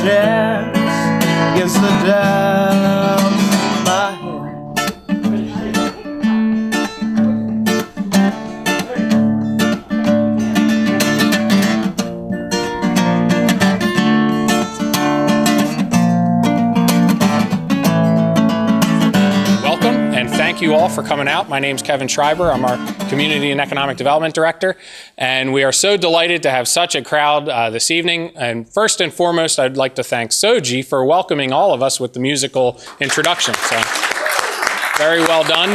chance against the doubts in my head. And thank you all for coming out. My name's Kevin Schreiber. I'm our Community and Economic Development Director. And we are so delighted to have such a crowd this evening. And first and foremost, I'd like to thank Soji for welcoming all of us with the musical introduction. So, very well done.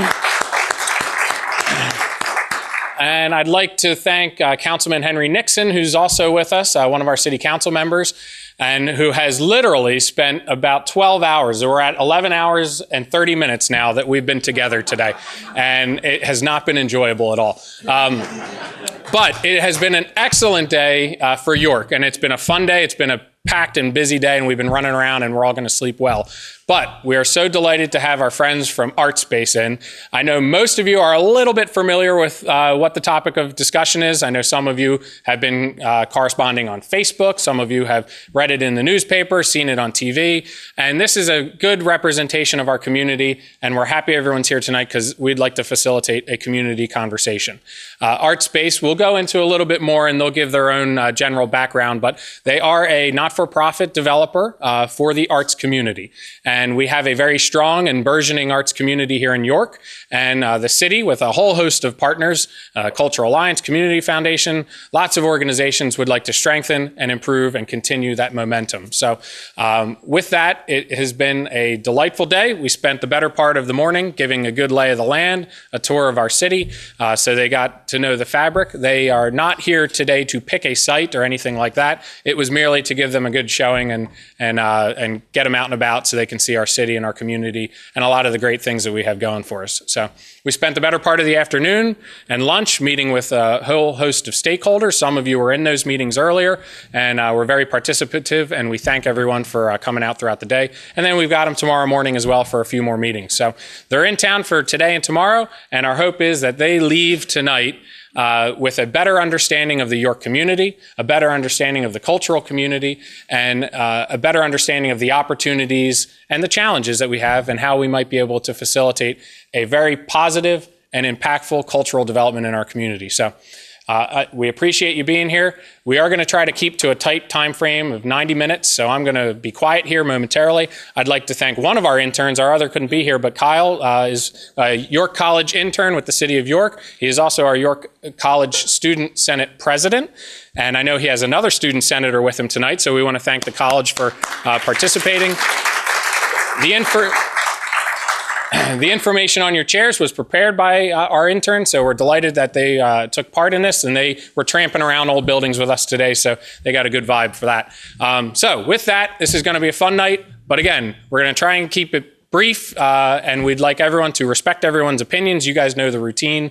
And I'd like to thank Councilman Henry Nixon, who's also with us, one of our city council members, and who has literally spent about 12 hours. We're at 11 hours and 30 minutes now that we've been together today, and it has not been enjoyable at all. But it has been an excellent day for York, and it's been a fun day. It's been a packed and busy day, and we've been running around, and we're all going to sleep well. But we are so delighted to have our friends from Artspace in. I know most of you are a little bit familiar with what the topic of discussion is. I know some of you have been corresponding on Facebook. Some of you have read it in the newspaper, seen it on TV. And this is a good representation of our community, and we're happy everyone's here tonight because we'd like to facilitate a community conversation. Artspace will go into a little bit more, and they'll give their own general background, but they are a not-for-profit developer for the arts community. And we have a very strong and burgeoning arts community here in York, and the city with a whole host of partners, Cultural Alliance, Community Foundation, lots of organizations would like to strengthen and improve and continue that momentum. So with that, it has been a delightful day. We spent the better part of the morning giving a good lay of the land, a tour of our city, so they got to know the fabric. They are not here today to pick a site or anything like that. It was merely to give them a good showing and get them out and about so they can see our city and our community and a lot of the great things that we have going for us. So we spent the better part of the afternoon and lunch meeting with a whole host of stakeholders. Some of you were in those meetings earlier, and we're very participative, and we thank everyone for coming out throughout the day. And then we've got them tomorrow morning as well for a few more meetings. So they're in town for today and tomorrow, and our hope is that they leave tonight with a better understanding of the York community, a better understanding of the cultural community, and a better understanding of the opportunities and the challenges that we have and how we might be able to facilitate a very positive and impactful cultural development in our community. So we appreciate you being here. We are going to try to keep to a tight time frame of 90 minutes, so I'm going to be quiet here momentarily. I'd like to thank one of our interns. Our other couldn't be here, but Kyle is a York College intern with the City of York. He is also our York College Student Senate President, and I know he has another student senator with him tonight, so we want to thank the college for participating. The information on your chairs was prepared by our intern, so we're delighted that they took part in this, and they were tramping around old buildings with us today, so they got a good vibe for that. So with that, this is going to be a fun night, but again, we're going to try and keep it brief, and we'd like everyone to respect everyone's opinions. You guys know the routine.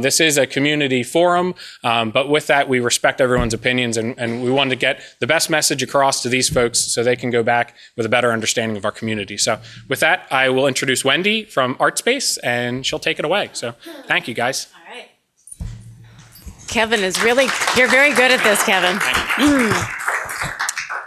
This is a community forum, but with that, we respect everyone's opinions, and we wanted to get the best message across to these folks so they can go back with a better understanding of our community. So with that, I will introduce Wendy from Artspace, and she'll take it away. So thank you, guys. All right. Kevin you're very good at this, Kevin.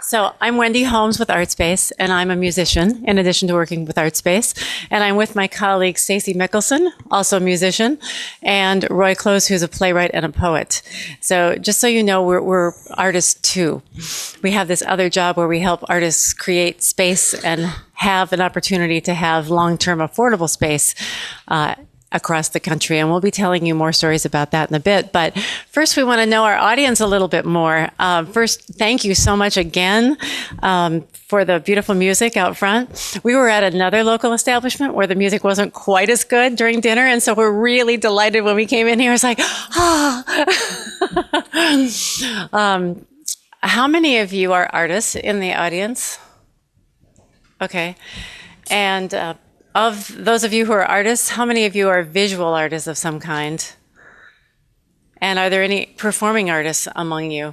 So I'm Wendy Holmes with Artspace, and I'm a musician in addition to working with Artspace. And I'm with my colleague Stacey Mickelson, also a musician, and Roy Close, who's a playwright and a poet. So just so you know, we're artists too. We have this other job where we help artists create space and have an opportunity to have long-term affordable space across the country, and we'll be telling you more stories about that in a bit. But first, we want to know our audience a little bit more. First, thank you so much again for the beautiful music out front. We were at another local establishment where the music wasn't quite as good during dinner, and so we're really delighted when we came in here. It's like, how many of you are artists in the audience? Okay. And of those of you who are artists, how many of you are visual artists of some kind? And are there any performing artists among you?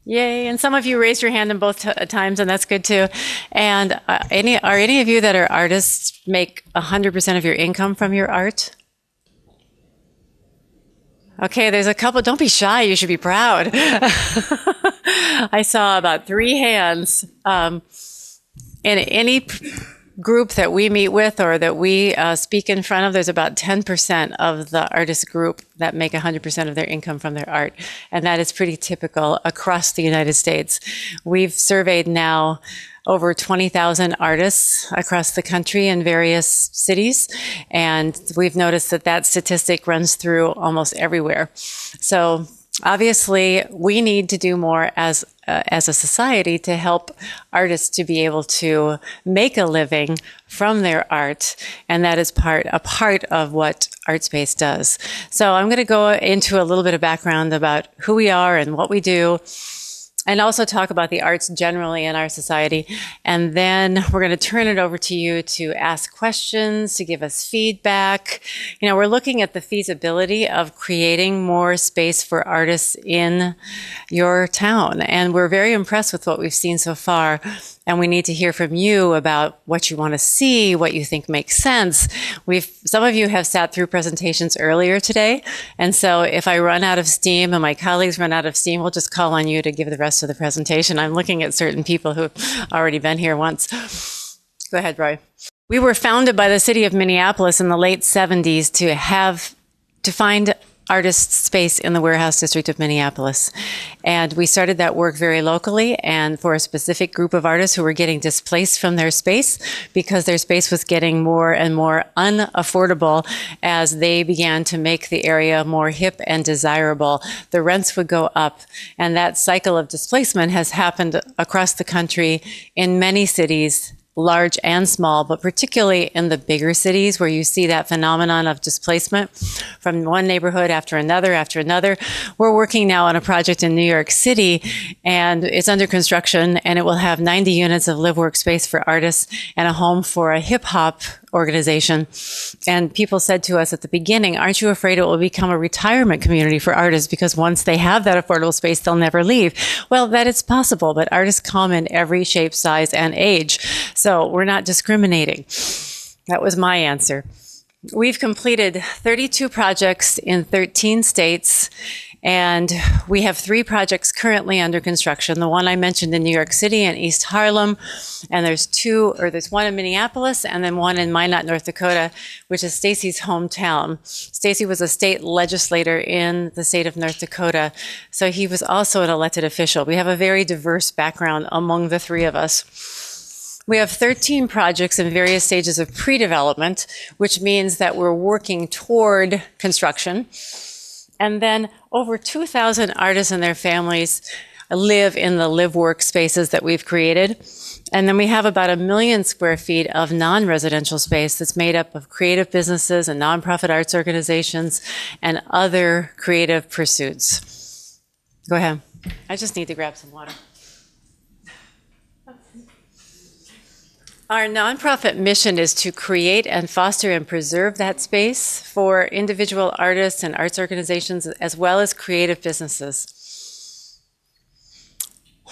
Yay, and some of you raised your hand in both times, and that's good too. And are any of you that are artists make 100% of your income from your art? Okay, there's a couple. Don't be shy, you should be proud. I saw about 3 hands. In any group that we meet with or that we speak in front of, there's about 10% of the artist group that make 100% of their income from their art. And that is pretty typical across the United States. We've surveyed now over 20,000 artists across the country in various cities. And we've noticed that that statistic runs through almost everywhere. So obviously, we need to do more as a society to help artists to be able to make a living from their art, and that is a part of what Artspace does. So I'm going to go into a little bit of background about who we are and what we do, and also talk about the arts generally in our society. And then we're going to turn it over to you to ask questions, to give us feedback. You know, we're looking at the feasibility of creating more space for artists in your town. And we're very impressed with what we've seen so far. And we need to hear from you about what you want to see, what you think makes sense. Some of you have sat through presentations earlier today. And so if I run out of steam and my colleagues run out of steam, we'll just call on you to give the rest of the presentation. I'm looking at certain people who've already been here once. Go ahead, Roy. We were founded by the city of Minneapolis in the late 70s to find artist space in the warehouse district of Minneapolis. And we started that work very locally and for a specific group of artists who were getting displaced from their space because their space was getting more and more unaffordable as they began to make the area more hip and desirable. The rents would go up, and that cycle of displacement has happened across the country in many cities, large and small, but particularly in the bigger cities where you see that phenomenon of displacement from one neighborhood after another after another. We're working now on a project in New York City, and it's under construction, and it will have 90 units of live work space for artists and a home for a hip hop organization. And people said to us at the beginning, aren't you afraid it will become a retirement community for artists because once they have that affordable space, they'll never leave? Well, that is possible, but artists come in every shape, size, and age. So we're not discriminating. That was my answer. We've completed 32 projects in 13 states, and we have 3 projects currently under construction. The one I mentioned in New York City and East Harlem, and there's one in Minneapolis, and then one in Minot, North Dakota, which is Stacy's hometown. Stacy was a state legislator in the state of North Dakota, so he was also an elected official. We have a very diverse background among the 3 of us. We have 13 projects in various stages of pre-development, which means that we're working toward construction. And then over 2,000 artists and their families live in the live work spaces that we've created. And then we have about 1 million square feet of non-residential space that's made up of creative businesses and nonprofit arts organizations and other creative pursuits. Go ahead. I just need to grab some water. Our nonprofit mission is to create and foster and preserve that space for individual artists and arts organizations, as well as creative businesses.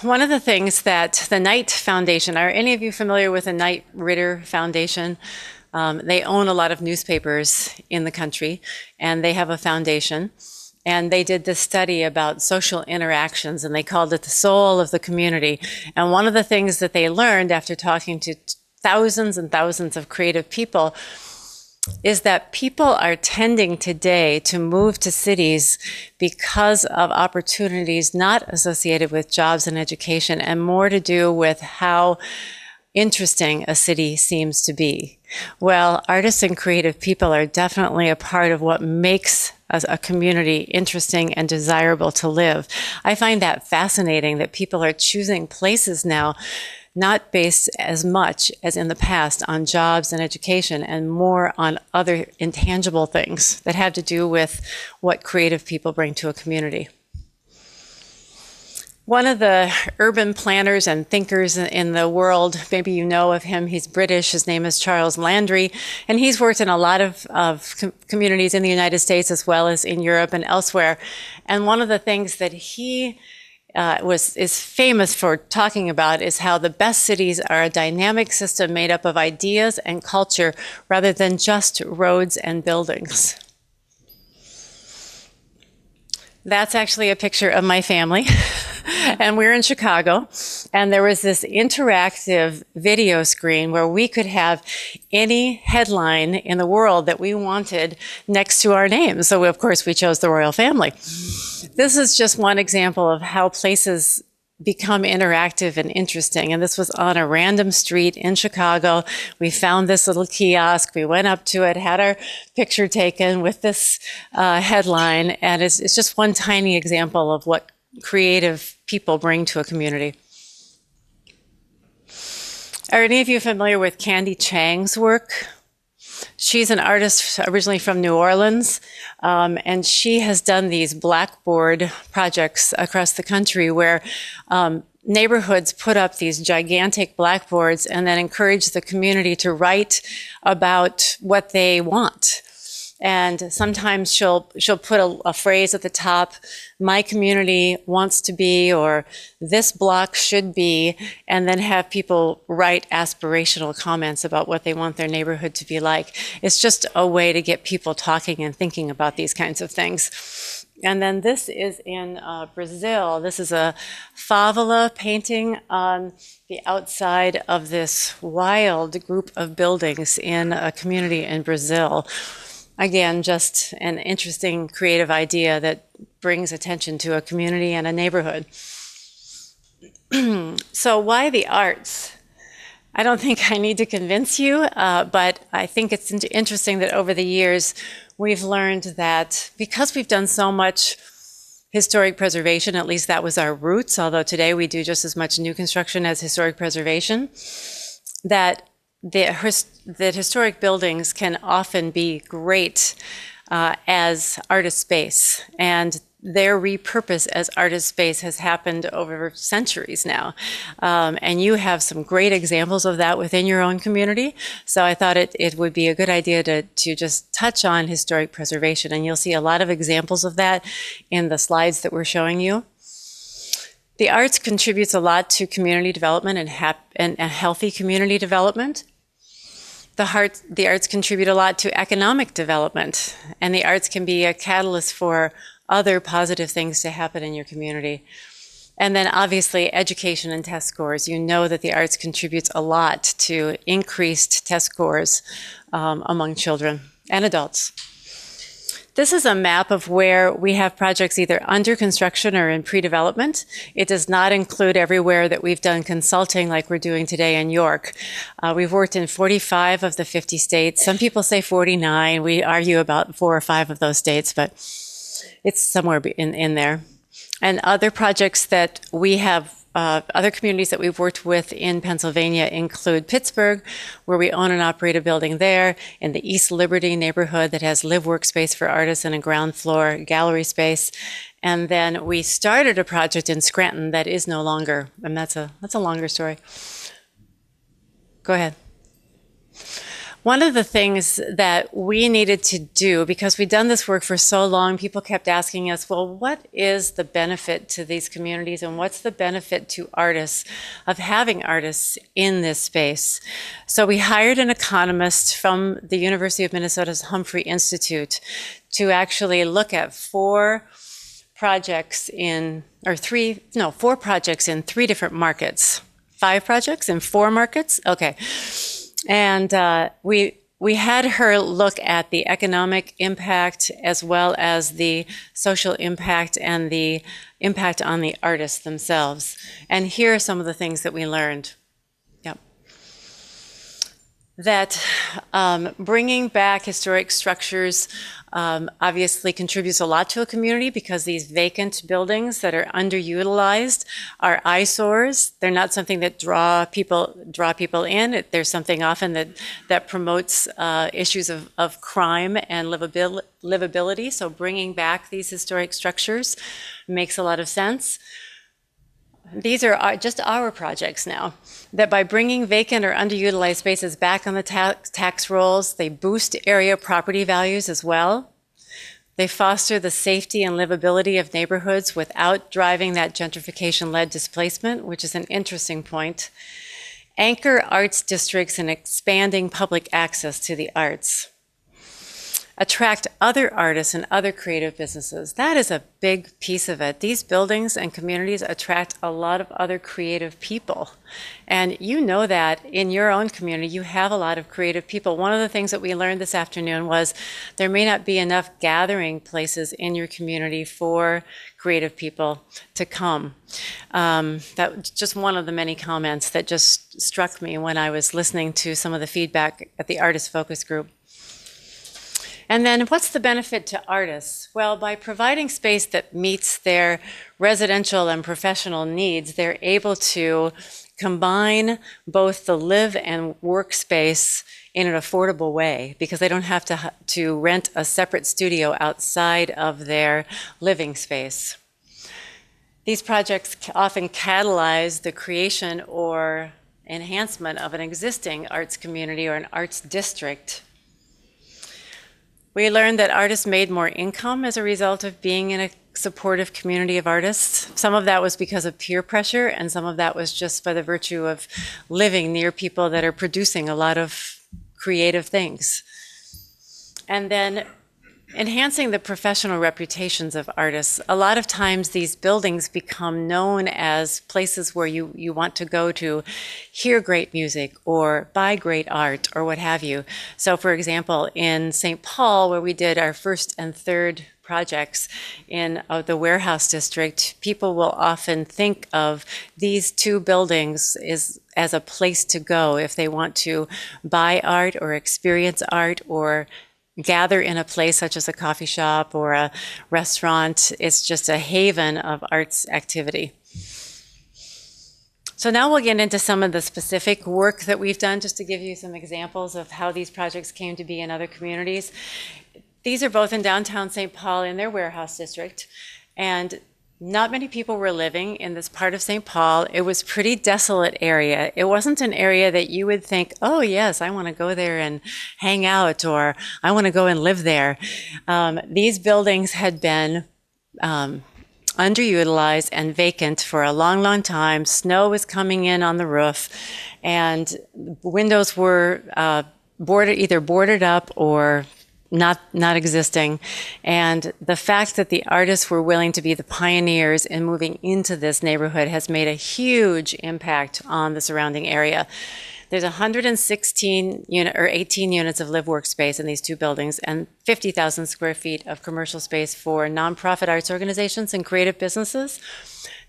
One of the things that the Knight Foundation, are any of you familiar with the Knight Ridder Foundation? They own a lot of newspapers in the country, and they have a foundation. And they did this study about social interactions, and they called it the soul of the community. And one of the things that they learned after talking to thousands and thousands of creative people is that people are tending today to move to cities because of opportunities not associated with jobs and education, and more to do with how interesting a city seems to be. Well, artists and creative people are definitely a part of what makes a community interesting and desirable to live. I find that fascinating that people are choosing places now not based as much as in the past on jobs and education, and more on other intangible things that have to do with what creative people bring to a community. One of the urban planners and thinkers in the world, maybe you know of him, he's British, his name is Charles Landry, and he's worked in a lot of communities in the United States as well as in Europe and elsewhere. And one of the things that he is famous for talking about is how the best cities are a dynamic system made up of ideas and culture rather than just roads and buildings. That's actually a picture of my family. And we're in Chicago. And there was this interactive video screen where we could have any headline in the world that we wanted next to our name. So, of course, we chose the royal family. This is just one example of how places become interactive and interesting. And this was on a random street in Chicago. We found this little kiosk. We went up to it, had our picture taken with this headline. And it's just one tiny example of what creative people bring to a community. Are any of you familiar with Candy Chang's work? She's an artist originally from New Orleans, and she has done these blackboard projects across the country where neighborhoods put up these gigantic blackboards and then encourage the community to write about what they want. And sometimes she'll put a phrase at the top, my community wants to be, or this block should be, and then have people write aspirational comments about what they want their neighborhood to be like. It's just a way to get people talking and thinking about these kinds of things. And then this is in Brazil. This is a favela painting on the outside of this wild group of buildings in a community in Brazil. Again, just an interesting creative idea that brings attention to a community and a neighborhood. So why the arts? I don't think I need to convince you, but I think it's interesting that over the years we've learned that because we've done so much historic preservation, at least that was our roots, although today we do just as much new construction as historic preservation, that historic buildings can often be great as artist space, and their repurpose as artist space has happened over centuries now. And you have some great examples of that within your own community. So I thought it would be a good idea to just touch on historic preservation, and you'll see a lot of examples of that in the slides that we're showing you. The arts contributes a lot to community development and healthy community development. The arts contribute a lot to economic development, and the arts can be a catalyst for other positive things to happen in your community. And then obviously education and test scores. You know that the arts contributes a lot to increased test scores among children and adults. This is a map of where we have projects either under construction or in pre-development. It does not include everywhere that we've done consulting like we're doing today in York. We've worked in 45 of the 50 states. Some people say 49. We argue about 4 or 5 of those states, but it's somewhere in there. And other projects that we have, other communities that we've worked with in Pennsylvania include Pittsburgh, where we own and operate a building there, in the East Liberty neighborhood that has live workspace for artists and a ground floor gallery space. And then we started a project in Scranton that is no longer, and that's a longer story. Go ahead. One of the things that we needed to do, because we'd done this work for so long, people kept asking us, well, what is the benefit to these communities and what's the benefit to artists of having artists in this space? So we hired an economist from the University of Minnesota's Humphrey Institute to actually look at 4 projects in 3 different markets. 5 projects in 4 markets? Okay. And we had her look at the economic impact as well as the social impact and the impact on the artists themselves. And here are some of the things that we learned. Yep. That bringing back historic structures obviously contributes a lot to a community because these vacant buildings that are underutilized are eyesores. They're not something that draw people in. There's something often that promotes issues of crime and livability. So bringing back these historic structures makes a lot of sense. These are just our projects now, that by bringing vacant or underutilized spaces back on the tax rolls, they boost area property values as well. They foster the safety and livability of neighborhoods without driving that gentrification-led displacement, which is an interesting point. Anchor arts districts and expanding public access to the arts. attract other artists and other creative businesses. That is a big piece of it. These buildings and communities attract a lot of other creative people. And you know that in your own community, you have a lot of creative people. One of the things that we learned this afternoon was there may not be enough gathering places in your community for creative people to come. That was just one of the many comments that just struck me when I was listening to some of the feedback at the artist focus group. And then what's the benefit to artists? Well, by providing space that meets their residential and professional needs, they're able to combine both the live and work space in an affordable way because they don't have to rent a separate studio outside of their living space. These projects often catalyze the creation or enhancement of an existing arts community or an arts district. We learned that artists made more income as a result of being in a supportive community of artists. Some of that was because of peer pressure, and some of that was just by the virtue of living near people that are producing a lot of creative things. And then enhancing the professional reputations of artists. A lot of times these buildings become known as places where you want to go to hear great music or buy great art or what have you. So for example, in St. Paul, where we did our first and third projects in the warehouse district, people will often think of these two buildings as a place to go if they want to buy art or experience art or gather in a place such as a coffee shop or a restaurant. It's just a haven of arts activity. So now we'll get into some of the specific work that we've done, just to give you some examples of how these projects came to be in other communities. These are both in downtown St. Paul in their warehouse district, and not many people were living in this part of St. Paul. It was a pretty desolate area. It wasn't an area that you would think, oh yes, I want to go there and hang out, or I want to go and live there. These buildings had been underutilized and vacant for a long, long time. Snow was coming in on the roof, and windows were either boarded up or not existing. And the fact that the artists were willing to be the pioneers in moving into this neighborhood has made a huge impact on the surrounding area. There's 116 or 18 units of live workspace in these two buildings and 50,000 square feet of commercial space for nonprofit arts organizations and creative businesses.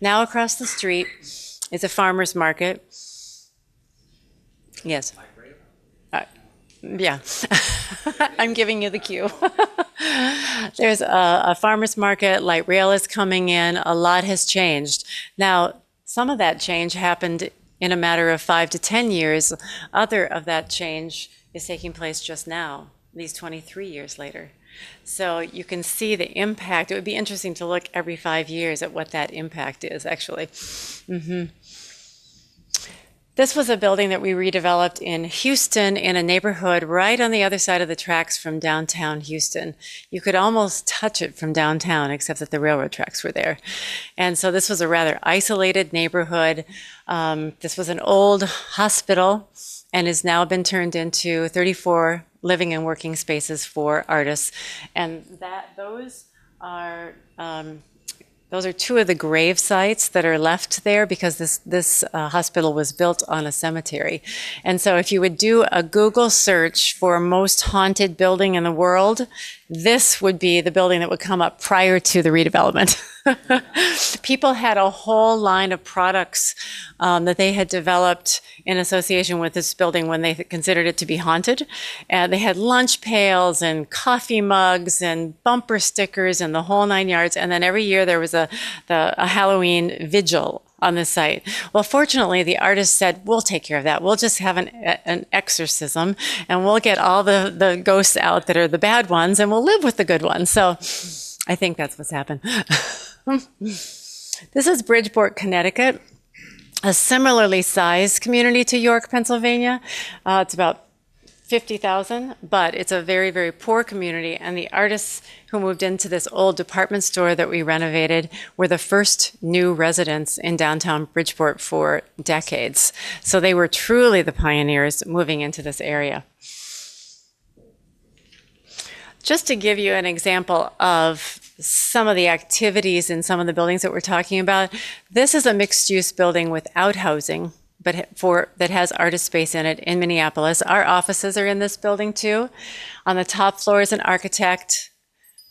Now across the street is a farmer's market. Yes. Yeah, I'm giving you the cue. There's a farmer's market, light rail is coming in, a lot has changed. Now, some of that change happened in a matter of 5 to 10 years. Other of that change is taking place just now, these 23 years later. So you can see the impact. It would be interesting to look every 5 years at what that impact is, actually. This was a building that we redeveloped in Houston in a neighborhood right on the other side of the tracks from downtown Houston. You could almost touch it from downtown, except that the railroad tracks were there. And so this was a rather isolated neighborhood. This was an old hospital and has now been turned into 34 living and working spaces for artists. And those are two of the grave sites that are left there because this hospital was built on a cemetery. And so if you would do a Google search for most haunted building in the world, this would be the building that would come up prior to the redevelopment. People had a whole line of products that they had developed in association with this building when they considered it to be haunted. And they had lunch pails and coffee mugs and bumper stickers and the whole 9 yards. And then every year there was a Halloween vigil on the site. Well, fortunately, the artist said, we'll take care of that. We'll just have an exorcism and we'll get all the ghosts out that are the bad ones and we'll live with the good ones. So I think that's what's happened. This is Bridgeport, Connecticut, a similarly sized community to York, Pennsylvania. It's about 50,000, but it's a very, very poor community. And the artists who moved into this old department store that we renovated were the first new residents in downtown Bridgeport for decades. So they were truly the pioneers moving into this area. Just to give you an example of some of the activities in some of the buildings that we're talking about, this is a mixed-use building without housing, but that has Artspace in it in Minneapolis. Our offices are in this building too. On the top floor is an architect.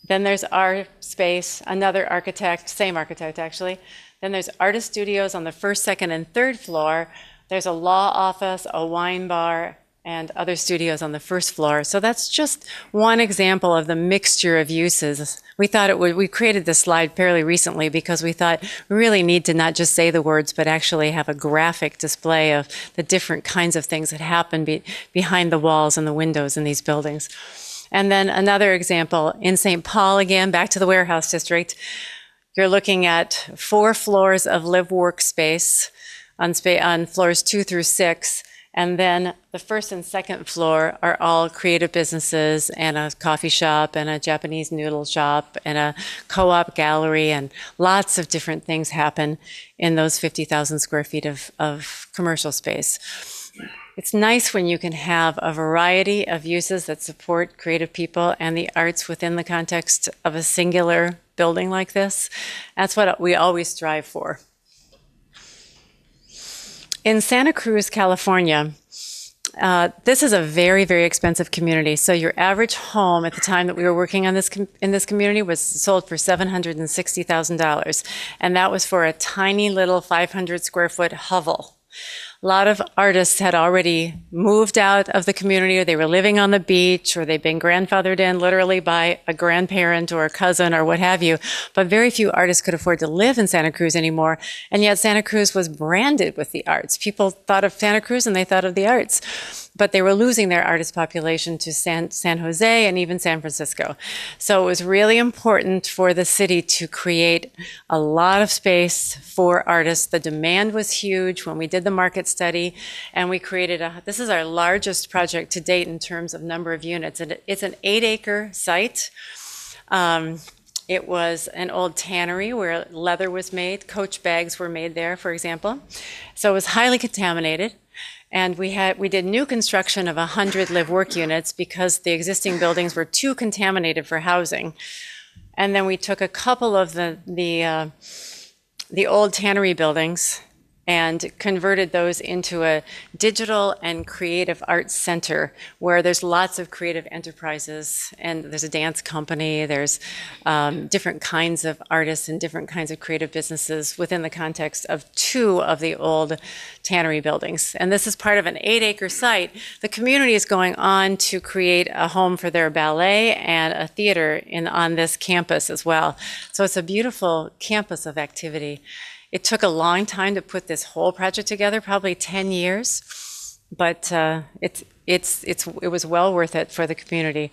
Then there's our space, another architect, same architect actually. Then there's artist studios on the first, second, and third floor. There's a law office, a wine bar, and other studios on the first floor. So that's just one example of the mixture of uses. We thought we created this slide fairly recently because we thought we really need to not just say the words, but actually have a graphic display of the different kinds of things that happen behind the walls and the windows in these buildings. And then another example in St. Paul, again, back to the warehouse district. You're looking at 4 floors of live workspace on floors 2 through 6. And then the first and second floor are all creative businesses and a coffee shop and a Japanese noodle shop and a co-op gallery, and lots of different things happen in those 50,000 square feet of commercial space. It's nice when you can have a variety of uses that support creative people and the arts within the context of a singular building like this. That's what we always strive for. In Santa Cruz, California, this is a very, very expensive community. So your average home at the time that we were working on in this community was sold for $760,000. And that was for a tiny little 500 square foot hovel. A lot of artists had already moved out of the community, or they were living on the beach, or they'd been grandfathered in literally by a grandparent or a cousin or what have you. But very few artists could afford to live in Santa Cruz anymore. And yet Santa Cruz was branded with the arts. People thought of Santa Cruz and they thought of the arts. But they were losing their artist population to San Jose and even San Francisco. So it was really important for the city to create a lot of space for artists. The demand was huge when we did the market study, and we created this is our largest project to date in terms of number of units. And it's an 8-acre site. It was an old tannery where leather was made. Coach bags were made there, for example. So it was highly contaminated. And we did new construction of 100 live-work units because the existing buildings were too contaminated for housing. And then we took a couple of the old tannery buildings and converted those into a digital and creative arts center where there's lots of creative enterprises, and there's a dance company, there's different kinds of artists and different kinds of creative businesses within the context of 2 of the old tannery buildings. And this is part of an 8-acre site. The community is going on to create a home for their ballet and a theater on this campus as well. So it's a beautiful campus of activity. It took a long time to put this whole project together, probably 10 years, but it was well worth it for the community.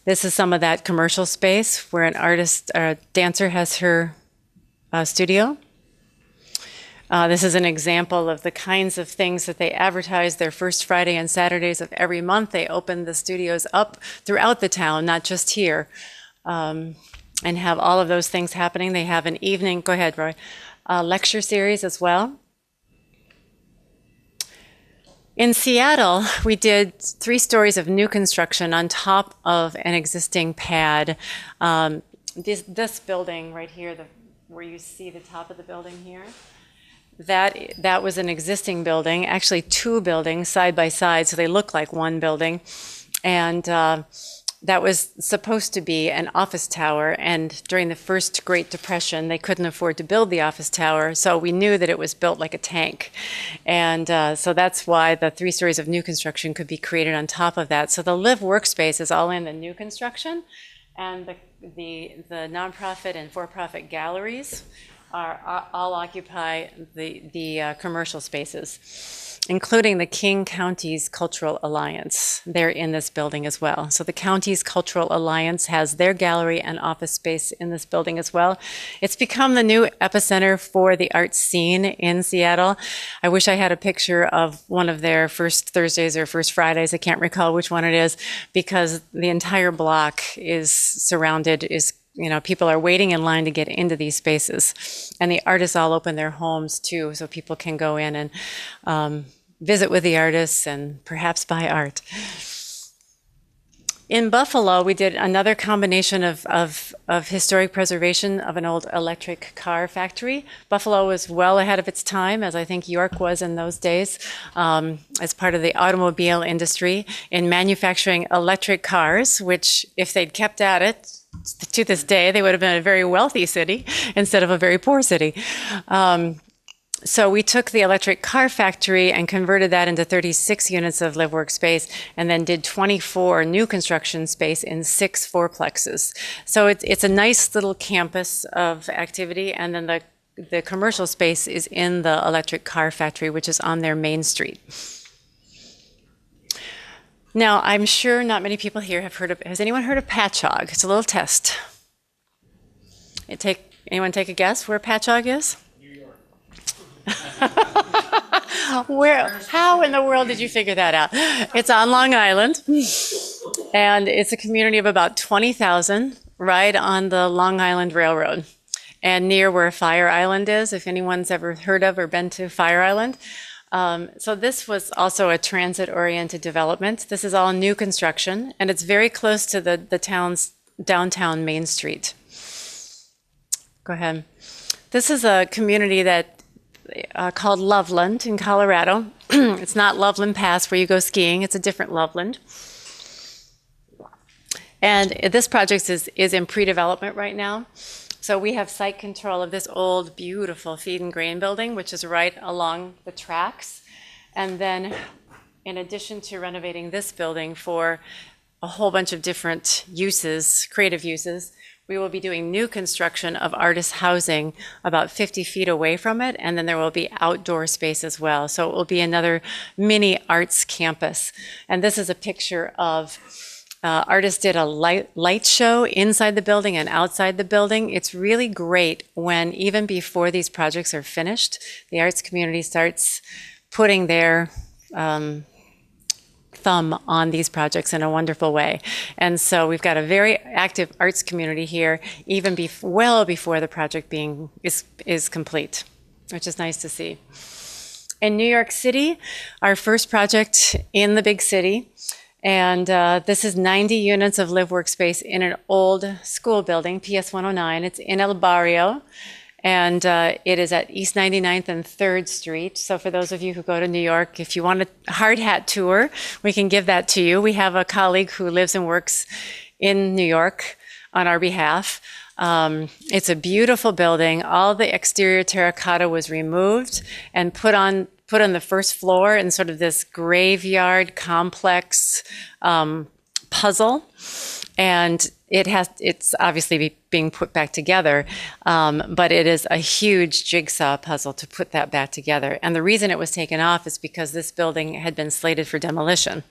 This is some of that commercial space where an artist or a dancer has her studio. This is an example of the kinds of things that they advertise their first Friday and Saturdays of every month. They open the studios up throughout the town, not just here. And have all of those things happening. They have an evening, go ahead, Roy, lecture series as well. In Seattle, we did 3 stories of new construction on top of an existing pad. This building right here, where you see the top of the building here, that was an existing building, actually 2 buildings side by side, so they look like one building. And that was supposed to be an office tower, and during the first Great Depression, they couldn't afford to build the office tower, so we knew that it was built like a tank. And so that's why the 3 stories of new construction could be created on top of that. So the live workspace is all in the new construction, and the nonprofit and for-profit galleries all occupy the commercial spaces, including the King County's Cultural Alliance. They're in this building as well. So the county's Cultural Alliance has their gallery and office space in this building as well. It's become the new epicenter for the art scene in Seattle. I wish I had a picture of one of their first Thursdays or first Fridays. I can't recall which one it is, because the entire block is surrounded, people are waiting in line to get into these spaces. And the artists all open their homes too, so people can go in and visit with the artists and perhaps buy art. In Buffalo, we did another combination of historic preservation of an old electric car factory. Buffalo was well ahead of its time, as I think York was in those days, as part of the automobile industry in manufacturing electric cars, which, if they'd kept at it, to this day, they would have been a very wealthy city instead of a very poor city. So we took the electric car factory and converted that into 36 units of live workspace, and then did 24 new construction space in 6 fourplexes. So it's a nice little campus of activity, and then the commercial space is in the electric car factory, which is on their main street. Now, I'm sure not many people here have heard of, has anyone heard of Patchogue? It's a little test. Anyone take a guess where Patchogue is? How in the world did you figure that out? It's on Long Island, and it's a community of about 20,000 right on the Long Island Railroad, and near where Fire Island is, if anyone's ever heard of or been to Fire Island. So this was also a transit-oriented development. This is all new construction, and it's very close to the town's downtown Main Street. Go ahead. This is a community that called Loveland in Colorado. It's not Loveland Pass where you go skiing. It's a different Loveland. And this project is in pre-development right now. So we have site control of this old, beautiful feed and grain building, which is right along the tracks. And then, in addition to renovating this building for a whole bunch of different uses, creative uses, we will be doing new construction of artist housing about 50 feet away from it, and then there will be outdoor space as well. So it will be another mini arts campus. And this is a picture of artists did a light show inside the building and outside the building. It's really great when, even before these projects are finished, the arts community starts putting their thumb on these projects in a wonderful way. And so we've got a very active arts community here, even well before the project is complete, which is nice to see. In New York City, our first project in the big city, and this is 90 units of live workspace in an old school building, PS 109. It's in El Barrio, and it is at East 99th and 3rd Street. So for those of you who go to New York, if you want a hard hat tour, we can give that to you. We have a colleague who lives and works in New York on our behalf. It's a beautiful building. All the exterior terracotta was removed and put on the first floor in sort of this graveyard complex puzzle. And it's obviously being put back together, but it is a huge jigsaw puzzle to put that back together. And the reason it was taken off is because this building had been slated for demolition.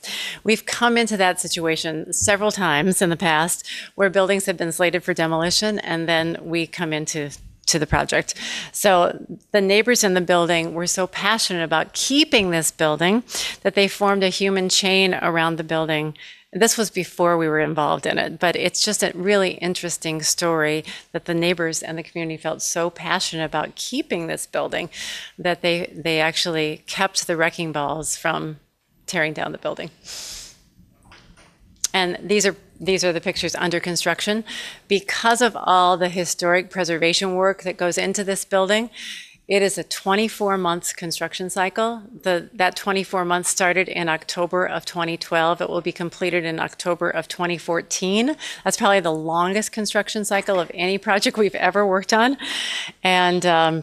We've come into that situation several times in the past where buildings have been slated for demolition, and then we come into the project. So the neighbors in the building were so passionate about keeping this building that they formed a human chain around the building. This was before we were involved in it, but it's just a really interesting story that the neighbors and the community felt so passionate about keeping this building that they actually kept the wrecking balls from tearing down the building. And these are the pictures under construction. Because of all the historic preservation work that goes into this building, it is a 24-month construction cycle. That 24 months started in October of 2012. It will be completed in October of 2014. That's probably the longest construction cycle of any project we've ever worked on. And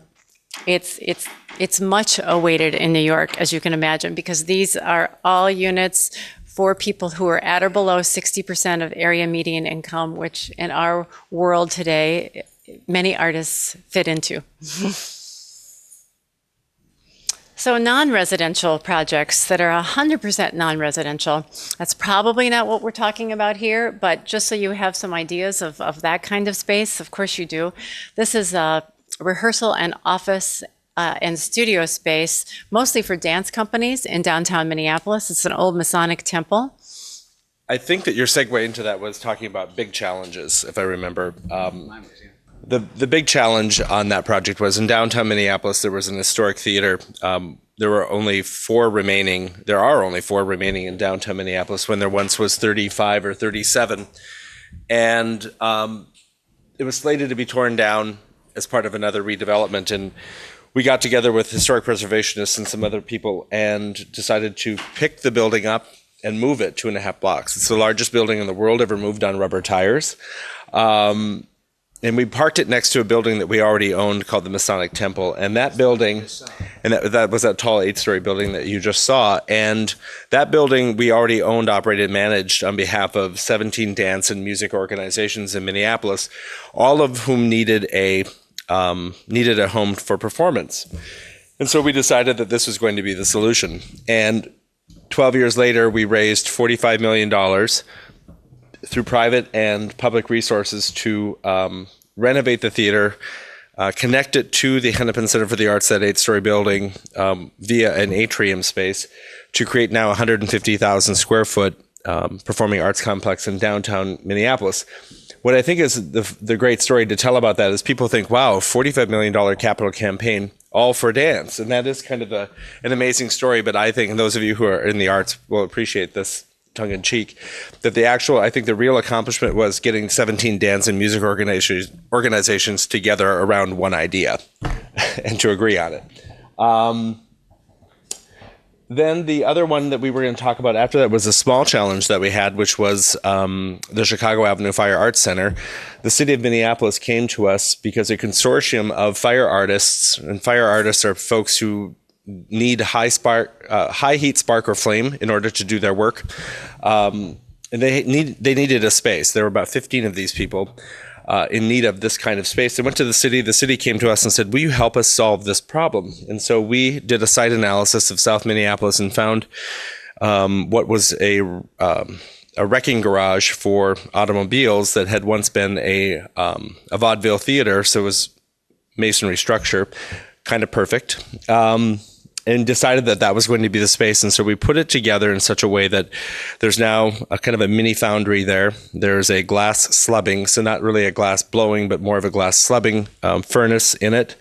it's much awaited in New York, as you can imagine, because these are all units for people who are at or below 60% of area median income, which in our world today, many artists fit into. So non-residential projects that are 100% non-residential, that's probably not what we're talking about here, but just so you have some ideas of that kind of space, of course you do. This is a rehearsal and office and studio space, mostly for dance companies in downtown Minneapolis. It's an old Masonic temple. I think that your segue into that was talking about big challenges, if I remember. The big challenge on that project was in downtown Minneapolis, there was an historic theater there were only 4 remaining. There are only 4 remaining in downtown Minneapolis when there once was 35 or 37. And it was slated to be torn down as part of another redevelopment. And we got together with historic preservationists and some other people and decided to pick the building up and move it 2.5 blocks. It's the largest building in the world ever moved on rubber tires. And we parked it next to a building that we already owned called the Masonic Temple. And that building, and that was that tall 8-story building that you just saw. And that building we already owned, operated, managed on behalf of 17 dance and music organizations in Minneapolis, all of whom needed a home for performance. And so we decided that this was going to be the solution. And 12 years later, we raised $45 million through private and public resources to renovate the theater, connect it to the Hennepin Center for the Arts, that 8-story building, via an atrium space, to create now 150,000 square foot performing arts complex in downtown Minneapolis. What I think is the great story to tell about that is people think, wow, $45 million capital campaign, all for dance. And that is kind of an amazing story. But I think, and those of you who are in the arts will appreciate this tongue-in-cheek, that I think the real accomplishment was getting 17 dance and music organizations together around one idea and to agree on it. Then the other one that we were going to talk about after that was a small challenge that we had, which was the Chicago Avenue Fire Arts Center. The city of Minneapolis came to us because a consortium of fire artists, and fire artists are folks who need high heat, spark, or flame in order to do their work. And they needed a space. There were about 15 of these people in need of this kind of space. They went to the city. The city came to us and said, will you help us solve this problem? And so we did a site analysis of South Minneapolis and found what was a wrecking garage for automobiles that had once been a vaudeville theater. So it was masonry structure, kind of perfect. And decided that that was going to be the space. And so we put it together in such a way that there's now a kind of a mini foundry there. There's a glass slubbing, so not really a glass blowing, but more of a glass slubbing furnace in it.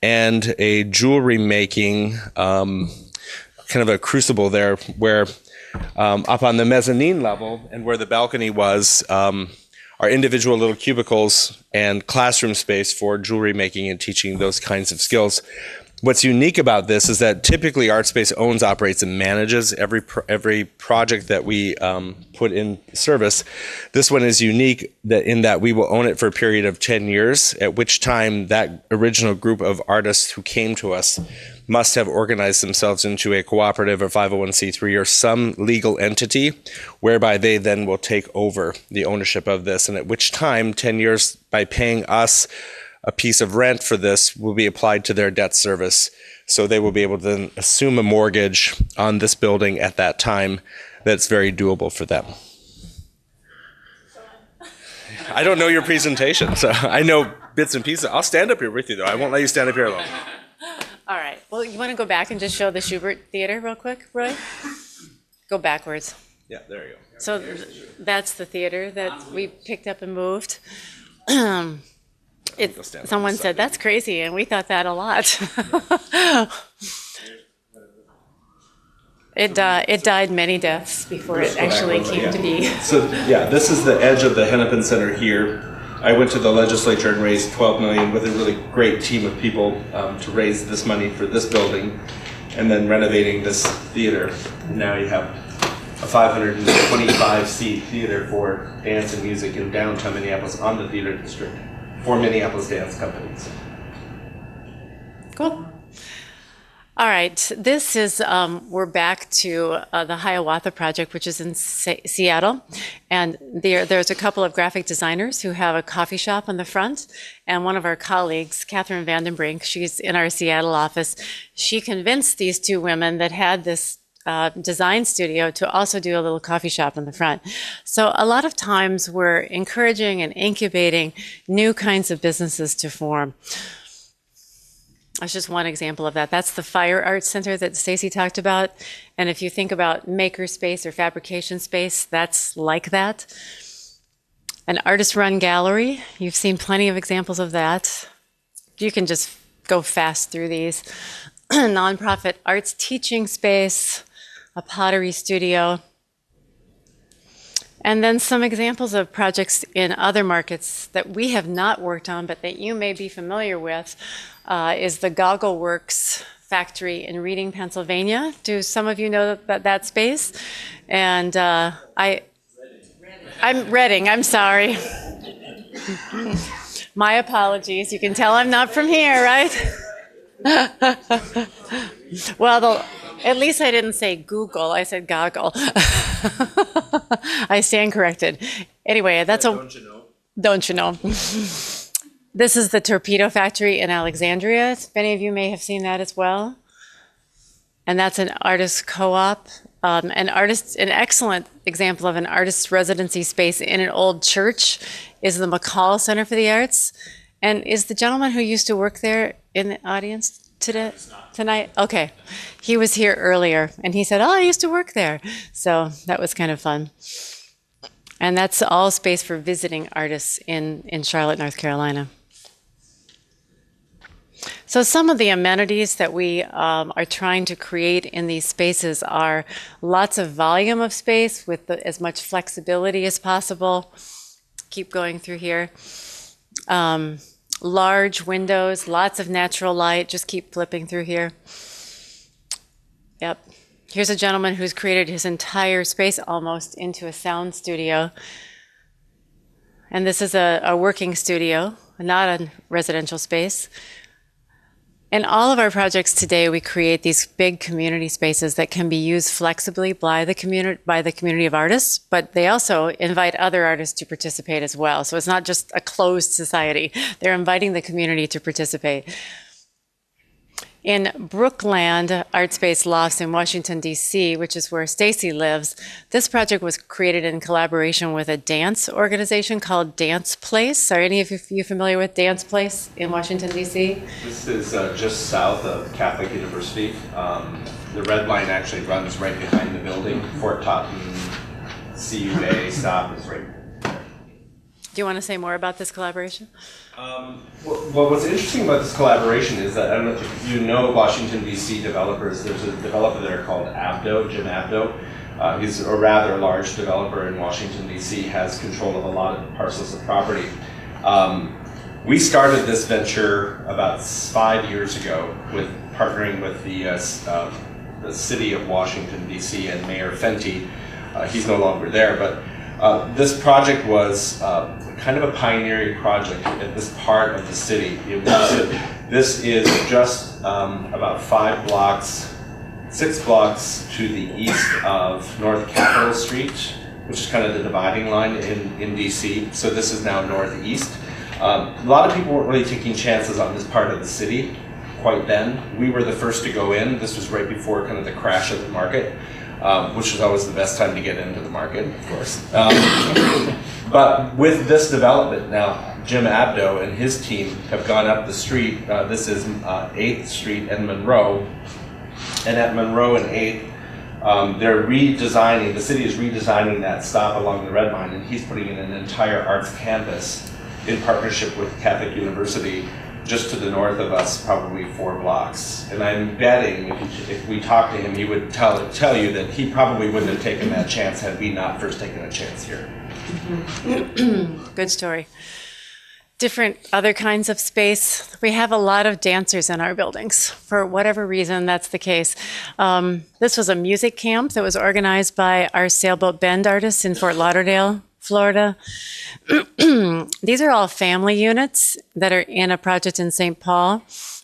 And a jewelry making kind of a crucible there where up on the mezzanine level and where the balcony was are individual little cubicles and classroom space for jewelry making and teaching those kinds of skills. What's unique about this is that typically Artspace owns, operates, and manages every project that we put in service. This one is unique in that we will own it for a period of 10 years, at which time that original group of artists who came to us must have organized themselves into a cooperative or 501c3 or some legal entity whereby they then will take over the ownership of this. And at which time, 10 years, by paying us a piece of rent for this, will be applied to their debt service. So they will be able to then assume a mortgage on this building at that time that's very doable for them. I don't know your presentation, so I know bits and pieces. I'll stand up here with you, though. I won't let you stand up here alone. All right. Well, you want to go back and just show the Schubert Theater real quick, Roy? Go backwards. Yeah, there you go. So that's the theater that we picked up and moved. Someone said, that's crazy, and we thought that a lot. It died many deaths before it actually came to be. So, yeah, this is the edge of the Hennepin Center here. I went to the legislature and raised $12 million with a really great team of people to raise this money for this building and then renovating this theater. And now you have a 525-seat theater for dance and music in downtown Minneapolis on the theater district for Minneapolis dance companies. Cool. All right, this is, we're back to the Hiawatha Project, which is in Seattle. And there's a couple of graphic designers who have a coffee shop on the front. And one of our colleagues, Catherine Vandenbrink, she's in our Seattle office. She convinced these two women that had this design studio to also do a little coffee shop in the front. So a lot of times we're encouraging and incubating new kinds of businesses to form. That's just one example of that. That's the Fire Arts Center that Stacy talked about. And if you think about maker space or fabrication space, that's like that. An artist-run gallery, you've seen plenty of examples of that. You can just go fast through these. nonprofit arts teaching space, a pottery studio, and then some examples of projects in other markets that we have not worked on, but that you may be familiar with, is the Goggle Works factory in Reading, Pennsylvania. Do some of you know that space? And I'm Reading, I'm sorry. My apologies. You can tell I'm not from here, right? Well, at least I didn't say Google, I said goggle. I stand corrected. Anyway, that's a... Don't you know? Don't you know? This is the Torpedo Factory in Alexandria. Many of you may have seen that as well. And that's an artist co-op. An excellent example of an artist's residency space in an old church is the McCall Center for the Arts. And is the gentleman who used to work there in the audience tonight? Okay. He was here earlier, and he said, oh, I used to work there. So that was kind of fun. And that's all space for visiting artists in Charlotte, North Carolina. So some of the amenities that we are trying to create in these spaces are lots of volume of space with as much flexibility as possible. Keep going through here. Large windows, lots of natural light. Just keep flipping through here. Yep. Here's a gentleman who's created his entire space almost into a sound studio. And this is a working studio, not a residential space. In all of our projects today, we create these big community spaces that can be used flexibly by the community of artists, but they also invite other artists to participate as well. So it's not just a closed society. They're inviting the community to participate. In Brookland Artspace Lofts in Washington, D.C., which is where Stacy lives, this project was created in collaboration with a dance organization called Artspace. Are any of you familiar with Artspace in Washington, D.C.? This is just south of Catholic University. The red line actually runs right behind the building. Fort Totten, CU Bay stop is right there. Do you want to say more about this collaboration? Well, what's interesting about this collaboration is that, I don't know if you know Washington, D.C. developers. There's a developer there called Abdo, Jim Abdo. He's a rather large developer in Washington, D.C., has control of a lot of parcels of property. We started this venture about 5 years ago with partnering with the city of Washington, D.C. and Mayor Fenty. He's no longer there, but this project was kind of a pioneering project at this part of the city. This is just about 6 blocks to the east of North Capitol Street, which is kind of the dividing line in DC. So this is now northeast. A lot of people weren't really taking chances on this part of the city quite then. We were the first to go in. This was right before kind of the crash of the market, which was always the best time to get into the market, of course. But with this development now, Jim Abdo and his team have gone up the street. This is 8th Street and Monroe. And at Monroe and 8th, they're redesigning, the city is redesigning that stop along the red line, and he's putting in an entire arts campus in partnership with Catholic University just to the north of us, probably 4 blocks. And I'm betting if we talked to him, he would tell you that he probably wouldn't have taken that chance had we not first taken a chance here. Good story. Different other kinds of space. We have a lot of dancers in our buildings. For whatever reason, that's the case. This was a music camp that was organized by our Sailboat Bend artists in Fort Lauderdale, Florida. These are all family units that are in a project in St. Paul.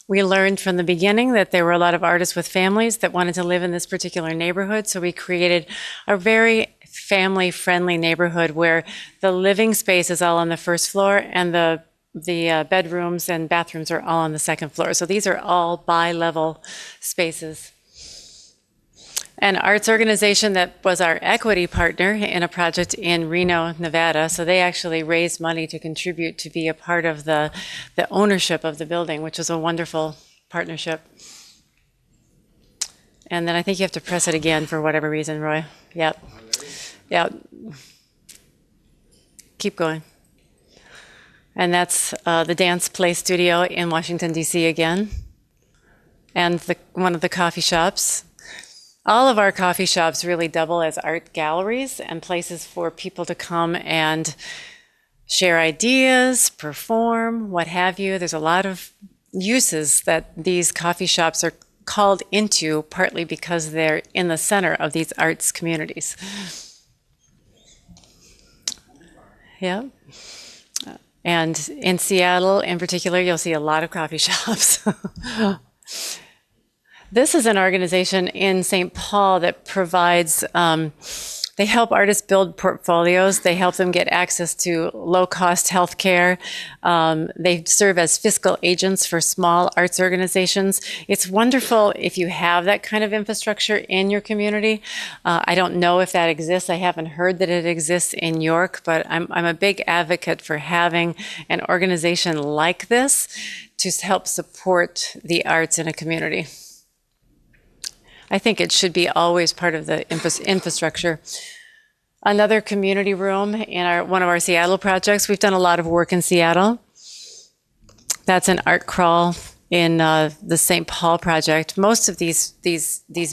We learned from the beginning that there were a lot of artists with families that wanted to live in this particular neighborhood, so we created a very family-friendly neighborhood where the living space is all on the first floor and the bedrooms and bathrooms are all on the second floor. So these are all bi-level spaces. An arts organization that was our equity partner in a project in Reno, Nevada. So they actually raised money to contribute to be a part of the ownership of the building, which was a wonderful partnership. And then I think you have to press it again for whatever reason, Roy. Yep. Yeah. Keep going. And that's the Dance Play Studio in Washington, D.C. again. and one of the coffee shops. All of our coffee shops really double as art galleries and places for people to come and share ideas, perform, what have you. There's a lot of uses that these coffee shops are called into, partly because they're in the center of these arts communities. Yeah. And in Seattle, in particular, you'll see a lot of coffee shops. This is an organization in St. Paul that provides, they help artists build portfolios. They help them get access to low-cost health care. They serve as fiscal agents for small arts organizations. It's wonderful if you have that kind of infrastructure in your community. I don't know if that exists. I haven't heard that it exists in York, but I'm a big advocate for having an organization like this to help support the arts in a community. I think it should be always part of the infrastructure. Another community room in one of our Seattle projects. We've done a lot of work in Seattle. That's an art crawl in the St. Paul project. Most of these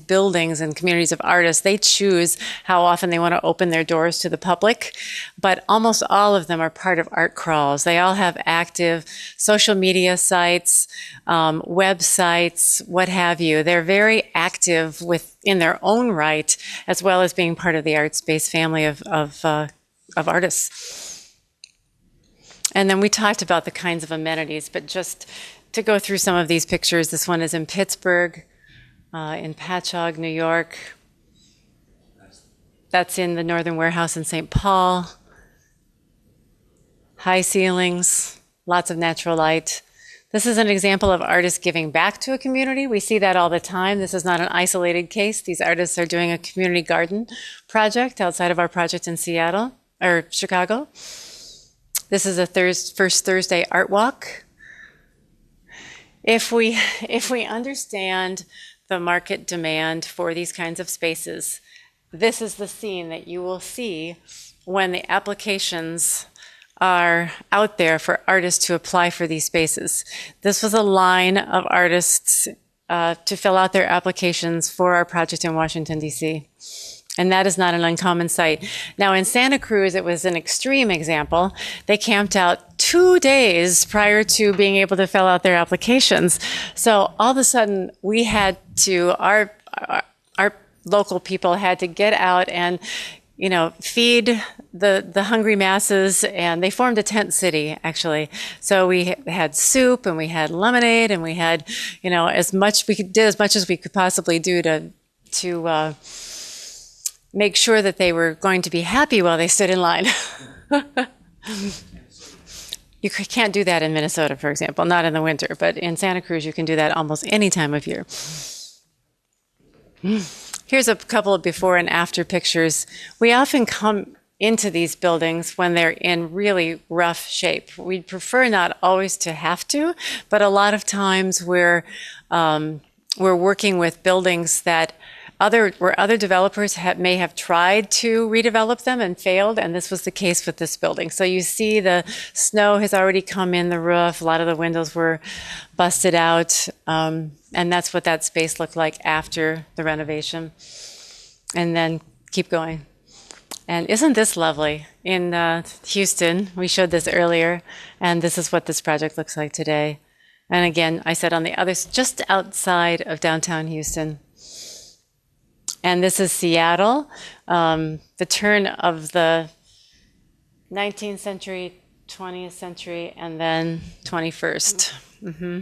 buildings and communities of artists, they choose how often they want to open their doors to the public, but almost all of them are part of art crawls. They all have active social media sites, websites, what have you. They're very active in their own right, as well as being part of the Artspace family of artists. And then we talked about the kinds of amenities, but just to go through some of these pictures, this one is in Pittsburgh, in Patchogue, New York. That's in the Northern Warehouse in St. Paul. High ceilings, lots of natural light. This is an example of artists giving back to a community. We see that all the time. This is not an isolated case. These artists are doing a community garden project outside of our project in Seattle, or Chicago. This is a First Thursday art walk. If we understand the market demand for these kinds of spaces, this is the scene that you will see when the applications are out there for artists to apply for these spaces. This was a line of artists to fill out their applications for our project in Washington, D.C. And that is not an uncommon sight. Now in Santa Cruz, it was an extreme example. They camped out 2 days prior to being able to fill out their applications. So all of a sudden we had to, our local people had to get out and, feed the hungry masses, and they formed a tent city, actually. So we had soup and we had lemonade and we had, as much as we could possibly do to make sure that they were going to be happy while they stood in line. You can't do that in Minnesota, for example, not in the winter, but in Santa Cruz, you can do that almost any time of year. Here's a couple of before and after pictures. We often come into these buildings when they're in really rough shape. We'd prefer not always to have to, but a lot of times we're working with buildings that where other developers may have tried to redevelop them and failed, and this was the case with this building. So you see the snow has already come in the roof, a lot of the windows were busted out, and that's what that space looked like after the renovation. And then keep going. And isn't this lovely? In Houston, we showed this earlier, and this is what this project looks like today. And again, I said on the other, just outside of downtown Houston. And this is Seattle, the turn of the 19th century, 20th century, and then 21st. Mm-hmm.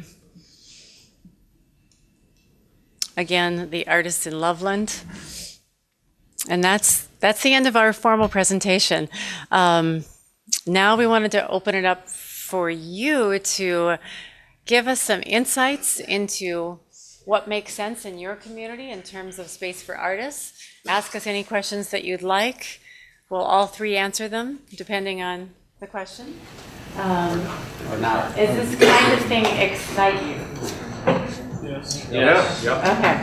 Again, the artist in Loveland. And that's the end of our formal presentation. Now we wanted to open it up for you to give us some insights into what makes sense in your community in terms of space for artists. Ask us any questions that you'd like. We'll all three answer them, depending on the question. Or not. Is this kind of thing excite you? Yes. Yeah. Okay.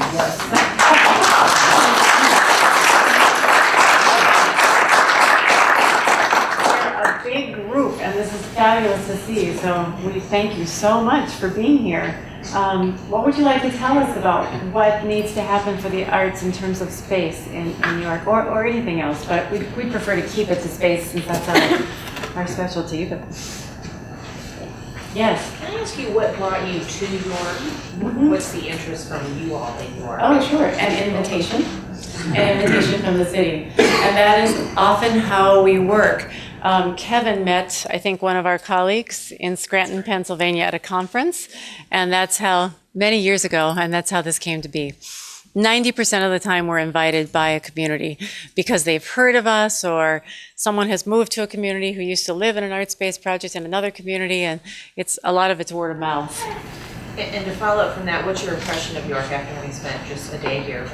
We're a big group, and this is fabulous to see. So we thank you so much for being here. What would you like to tell us about what needs to happen for the arts in terms of space in New York, or anything else? But we'd prefer to keep it to space since that's our specialty. But yes. Can I ask you what brought you to York? What's the interest from you all in York? Oh, sure. An invitation from the city. And that is often how we work. Kevin met, I think, one of our colleagues in Scranton, Pennsylvania at a conference, and that's how, many years ago, and that's how this came to be. 90% of the time we're invited by a community because they've heard of us, or someone has moved to a community who used to live in an Artspace project in another community, and a lot of it's word of mouth. And to follow up from that, what's your impression of York after having spent just a day here?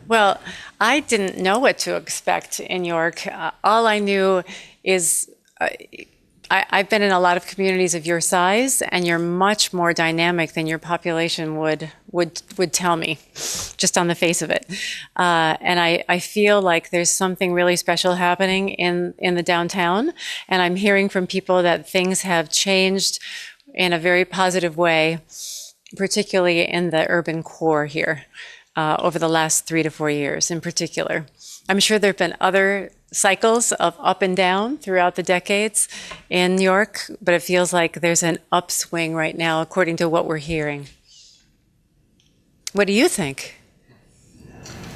Well, I didn't know what to expect in York. All I knew is I've been in a lot of communities of your size, and you're much more dynamic than your population would tell me, just on the face of it. And I feel like there's something really special happening in the downtown, and I'm hearing from people that things have changed in a very positive way, particularly in the urban core here, over the last 3 to 4 years in particular. I'm sure there have been other cycles of up and down throughout the decades in New York, but it feels like there's an upswing right now, according to what we're hearing. What do you think?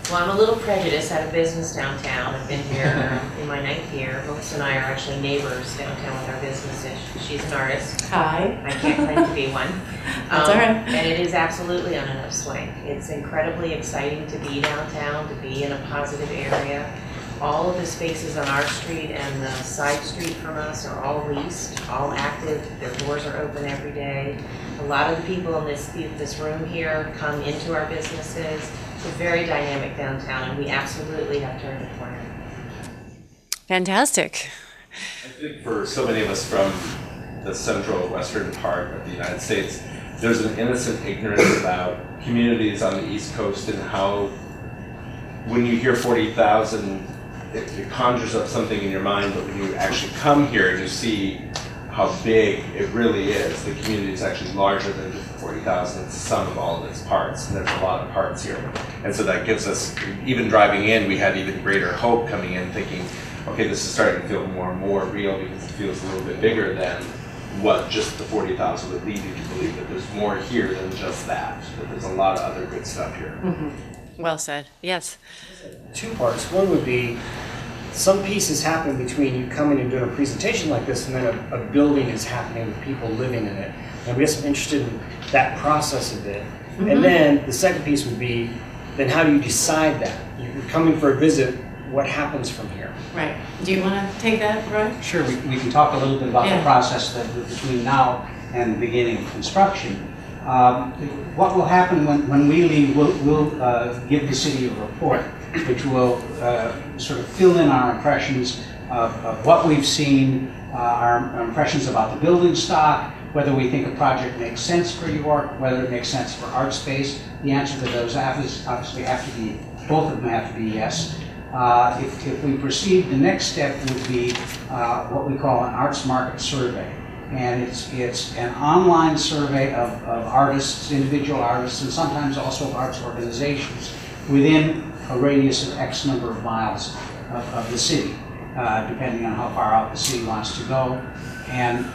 Well, I'm a little prejudiced. I have a business downtown. I've been here in my 9th year. Melissa and I are actually neighbors downtown with our businesses. She's an artist. Hi. I can't claim to be one. That's all right. And it is absolutely on an upswing. It's incredibly exciting to be downtown, to be in a positive area. All of the spaces on our street and the side street from us are all leased, all active. Their doors are open every day. A lot of the people in this room here come into our businesses. It's a very dynamic downtown, and we absolutely have turned a corner. Fantastic. I think for so many of us from the central western part of the United States, there's an innocent ignorance about communities on the East Coast and how, when you hear 40,000, it conjures up something in your mind, but when you actually come here and you see how big it really is, the community is actually larger than just 40,000. It's the sum of all of its parts, and there's a lot of parts here. And so that gives us, even driving in, we had even greater hope coming in, thinking, okay, this is starting to feel more and more real because it feels a little bit bigger than what just the 40,000 would lead you to believe, that there's more here than just that there's a lot of other good stuff here. Mm-hmm. Well said. Yes. 2 parts. One would be some pieces happen between you coming and doing a presentation like this, and then a building is happening with people living in it. And I guess I'm interested in that process a bit. Mm-hmm. And then the second piece would be, then how do you decide that? You're coming for a visit, what happens from here? Right. Do you want to take that, Roy? Sure, we can talk a little bit about the process between now and the beginning of construction. What will happen when we leave, we'll give the city a report, which will sort of fill in our impressions of what we've seen, our impressions about the building stock, whether we think a project makes sense for York, whether it makes sense for Artspace. The answer to those obviously have to be, both of them have to be yes. If we proceed, the next step would be what we call an arts market survey. And it's an online survey of artists, individual artists, and sometimes also of arts organizations within a radius of X number of miles of the city, depending on how far out the city wants to go. And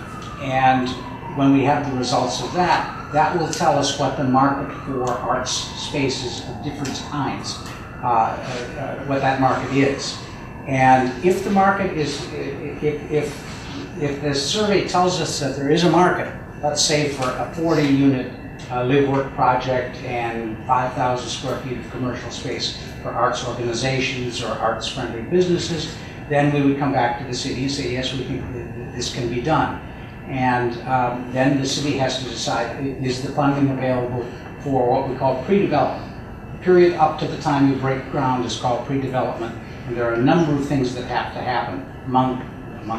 when we have the results of that, that will tell us what the market for arts spaces of different kinds, what that market is. And if the market is, if the survey tells us that there is a market, let's say for a 40-unit live-work project and 5,000 square feet of commercial space for arts organizations or arts-friendly businesses, then we would come back to the city and say, yes, we think that this can be done. And then the city has to decide, is the funding available for what we call pre-development. The period up to the time you break ground is called pre-development, and there are a number of things that have to happen. Among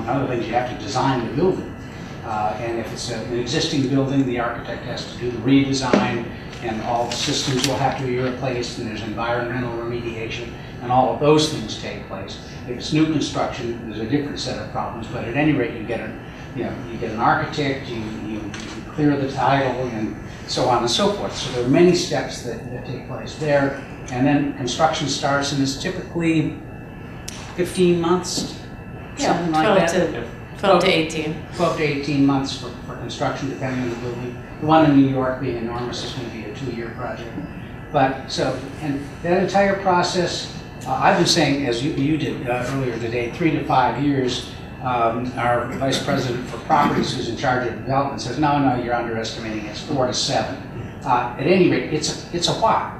other things, you have to design the building. And if it's an existing building, the architect has to do the redesign, and all the systems will have to be replaced, and there's environmental remediation, and all of those things take place. If it's new construction, there's a different set of problems, but at any rate, you get an architect, you clear the title, and so on and so forth. So there are many steps that take place there. And then construction starts, and it's typically 15 months, something like 12 that. 12 to 18. 12 to 18 months for construction, depending on the building. The one in New York being enormous is going to be a 2-year project. But so, and that entire process, I've been saying, as you did earlier today, 3 to 5 years. Our vice president for properties, who's in charge of development, says, no, you're underestimating. It's 4 to 7. At any rate, it's a while.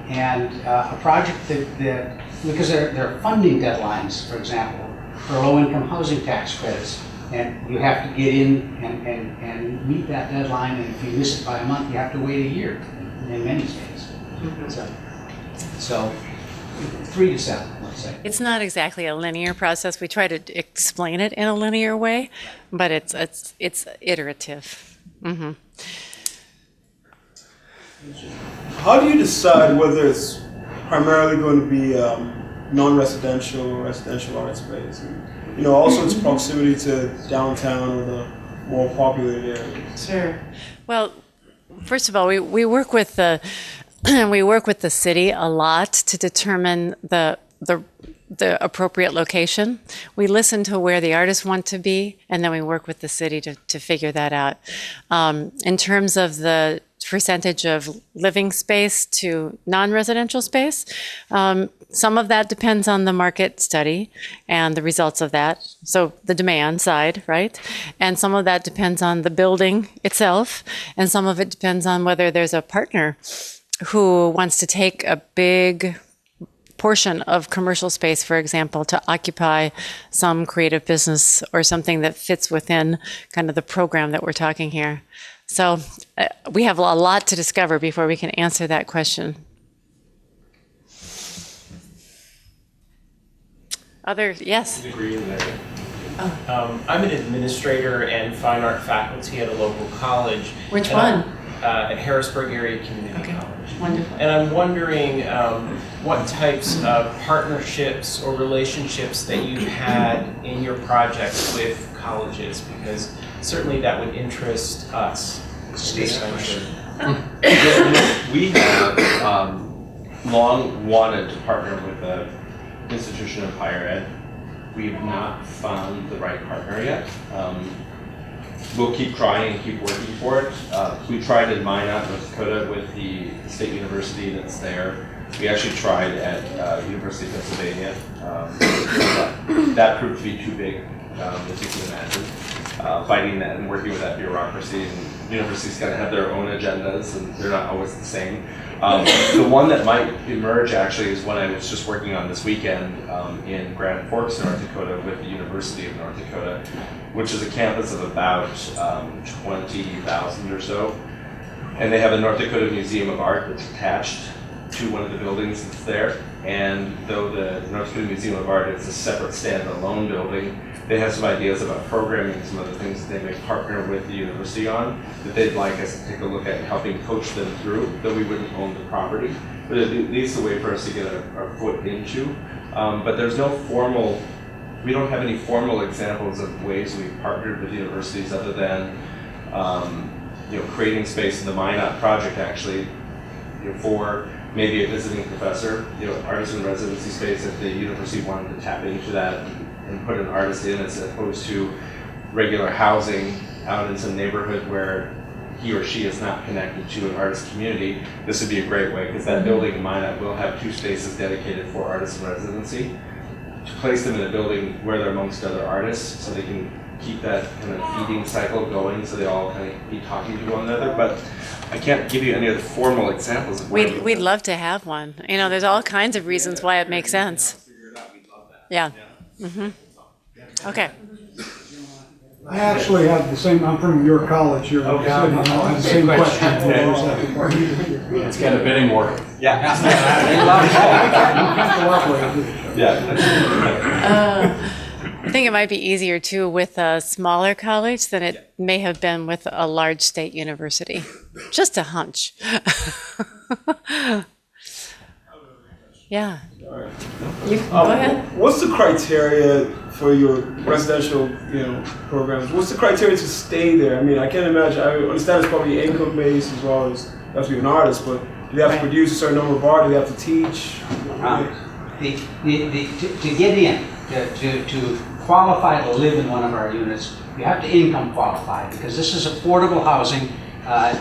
And a project that because there are funding deadlines, for example, for low-income housing tax credits, and you have to get in and meet that deadline, and if you miss it by a month, you have to wait a year in many states. So 3 to 7, let's say. It's not exactly a linear process. We try to explain it in a linear way, but it's iterative. Mm-hmm. How do you decide whether it's primarily going to be non-residential or residential art space? And, also its proximity to downtown or the more populated areas. Sure. Well, first of all, we work with the we work with the city a lot to determine the appropriate location. We listen to where the artists want to be, and then we work with the city to figure that out. In terms of the percentage of living space to non-residential space, some of that depends on the market study and the results of that. So the demand side, right? And some of that depends on the building itself, and some of it depends on whether there's a partner who wants to take a big portion of commercial space, for example, to occupy some creative business or something that fits within kind of the program that we're talking here. So we have a lot to discover before we can answer that question. Yes? Degree in there. I'm an administrator and fine art faculty at a local college. Which one? At Harrisburg Area Community College. Wonderful. And I'm wondering what types of partnerships or relationships that you've had in your projects with colleges, because certainly that would interest us. We have long wanted to partner with an institution of higher ed. We have not found the right partner yet. We'll keep trying and keep working for it. We tried in Minot, North Dakota with the state university that's there. We actually tried at University of Pennsylvania. That proved to be too big, as you can imagine. Fighting that and working with that bureaucracy, and universities kind of have their own agendas and they're not always the same. The one that might emerge actually is one I was just working on this weekend in Grand Forks, North Dakota with the University of North Dakota, which is a campus of about 20,000 or so. And they have a North Dakota Museum of Art that's attached to one of the buildings that's there. And though the North Dakota Museum of Art is a separate standalone building, they have some ideas about programming and some other things that they may partner with the university on that they'd like us to take a look at helping coach them through, though we wouldn't own the property. But at least a way for us to get our foot into. But there's no formal, we don't have any formal examples of ways we've partnered with universities other than creating space in the Minot project actually for maybe a visiting professor, artist in residency space if the university wanted to tap into that and put an artist in as opposed to regular housing out in some neighborhood where he or she is not connected to an artist community. This would be a great way because that building in Minot will have 2 spaces dedicated for artists in residency to place them in a building where they're amongst other artists so they can keep that kind of feeding cycle going so they all kind of be talking to one another. But I can't give you any of the formal examples of We'd love to have one. There's all kinds of reasons why it makes sense. Yeah. Mm-hmm. Okay. I actually have the same, I'm from your college here. I have the same question. Let's get a bidding war. Yeah. I think it might be easier too with a smaller college than it may have been with a large state university. Just a hunch. Yeah. You, go ahead. What's the criteria for your residential, programs? What's the criteria to stay there? I mean, I can't imagine. I understand it's probably income based as well as you have to be an artist, but do they have to produce a certain number of art? Do they have to teach? To get in, to qualify to live in one of our units, you have to income qualify because this is affordable housing.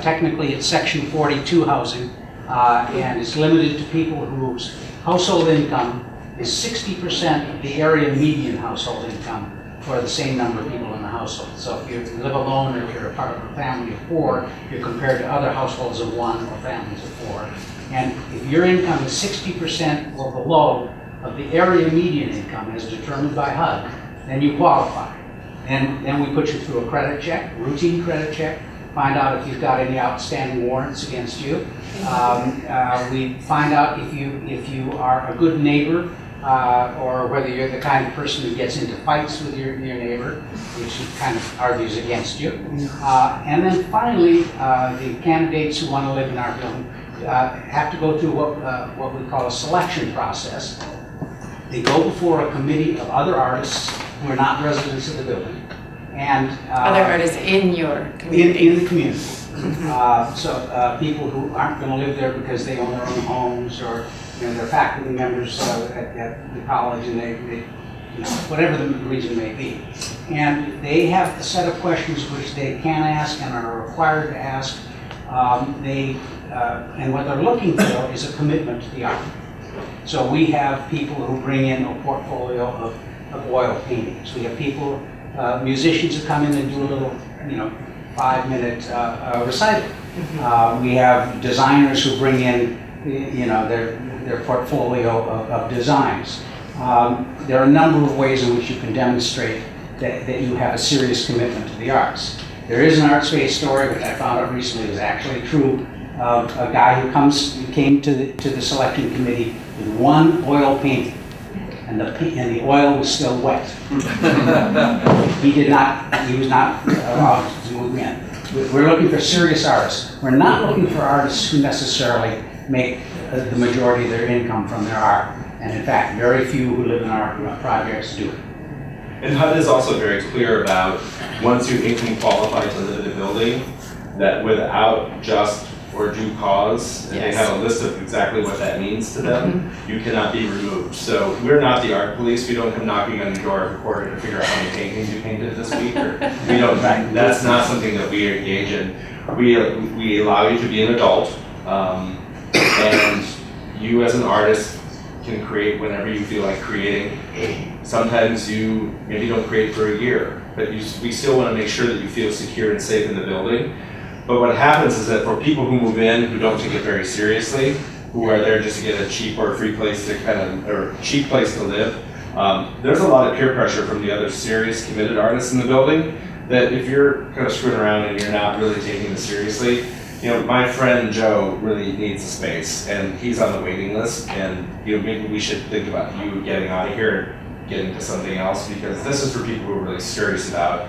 Technically, it's Section 42 housing, and it's limited to people whose household income is 60% of the area median household income for the same number of people in the household. So if you live alone or if you're a part of a family of 4, you're compared to other households of 1 or families of 4. And if your income is 60% or below of the area median income as determined by HUD, then you qualify. And then we put you through a credit check, routine credit check, find out if you've got any outstanding warrants against you. We find out if you are a good neighbor or whether you're the kind of person who gets into fights with your neighbor, which kind of argues against you. And then finally, the candidates who want to live in our building have to go through what we call a selection process. They go before a committee of other artists who are not residents of the building. And Other artists in your community. in the community. So people who aren't going to live there because they own their own homes, or they're faculty members at the college, and they whatever the reason may be. And they have a set of questions which they can ask and are required to ask. And what they're looking for is a commitment to the art. So we have people who bring in a portfolio of oil paintings. We have people, musicians who come in and do a little, 5-minute recital. We have designers who bring in, their portfolio of designs. There are a number of ways in which you can demonstrate that you have a serious commitment to the arts. There is an Artspace story, which I found out recently is actually true, of a guy who came to the selection committee with one oil painting, and the oil was still wet. He was not allowed to move in. We're looking for serious artists. We're not looking for artists who necessarily make the majority of their income from their art. And in fact, very few who live in our projects do it. And HUD is also very clear about once you income qualify to live in the building, that without just or due cause, and they have a list of exactly what that means to them, you cannot be removed. So we're not the art police. We don't come knocking on your door every quarter to figure out how many paintings you painted this week. We don't. That's not something that we engage in. We allow you to be an adult, and you as an artist can create whenever you feel like creating. Sometimes you maybe don't create for a year, but we still want to make sure that you feel secure and safe in the building. But what happens is that for people who move in who don't take it very seriously, who are there just to get a cheap or free place to or cheap place to live, there's a lot of peer pressure from the other serious committed artists in the building that if you're kind of screwing around and you're not really taking this seriously, my friend Joe really needs a space and he's on the waiting list, and maybe we should think about you getting out of here and getting to something else, because this is for people who are really serious about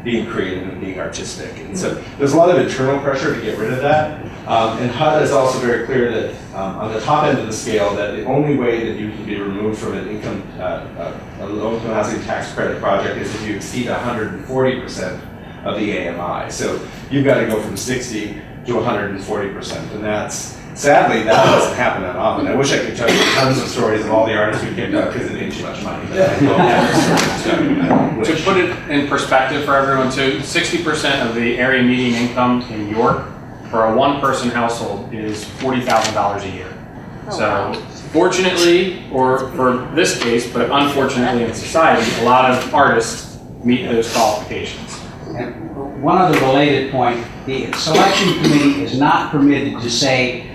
being creative and being artistic. And so there's a lot of internal pressure to get rid of that. And HUD is also very clear that on the top end of the scale, that the only way that you can be removed from an income, a low-income housing tax credit project is if you exceed 140% of the AMI. So you've got to go from 60 to 140%. And sadly, that doesn't happen that often. I wish I could tell you tons of stories of all the artists who kicked out because they made too much money. To put it in perspective for everyone too, 60% of the area median income in York for a one-person household is $40,000 a year. So fortunately, or for this case, but unfortunately in society, a lot of artists meet those qualifications. And one other related point, the selection committee is not permitted to say,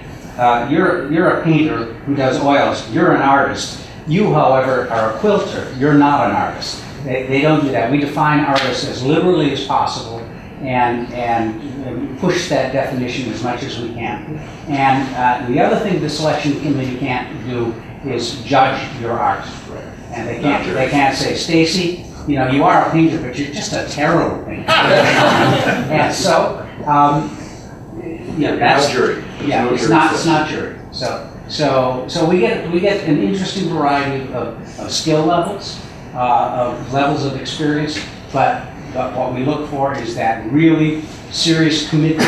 you're a painter who does oils, you're an artist. You, however, are a quilter, you're not an artist. They don't do that. We define artists as liberally as possible and push that definition as much as we can. And the other thing the selection committee can't do is judge your art. And they can't say, Stacy, you are a painter, but you're just a terrible painter. And so, that's jury. Yeah, it's not jury. So we get an interesting variety of skill levels, of levels of experience, but what we look for is that really serious commitment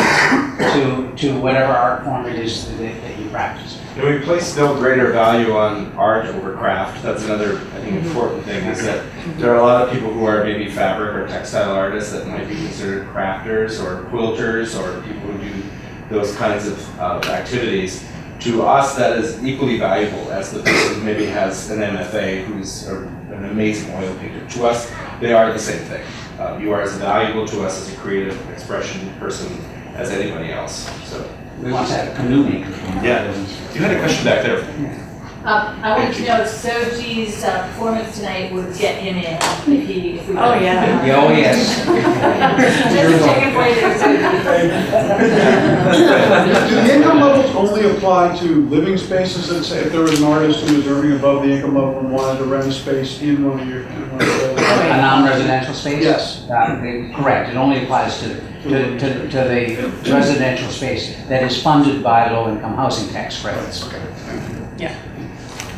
to whatever art form it is that you practice. And we place no greater value on art over craft. That's another, I think, important thing, is that there are a lot of people who are maybe fabric or textile artists that might be considered crafters or quilters or people who do those kinds of activities. To us, that is equally valuable as the person who maybe has an MFA who's an amazing oil painter. To us, they are the same thing. You are as valuable to us as a creative expression person as anybody else. So we want to have a canoe maker. Yeah, you had a question back there. I wanted to know if Soji's performance tonight would get him in if we. Oh, yeah. Oh, yes. Just checking for you. Do the income levels only apply to living spaces? And say if there was an artist who was earning above the income level and wanted to rent a space in one of your, A non-residential space? Yes. Correct. It only applies to the residential space that is funded by low-income housing tax credits. Yeah.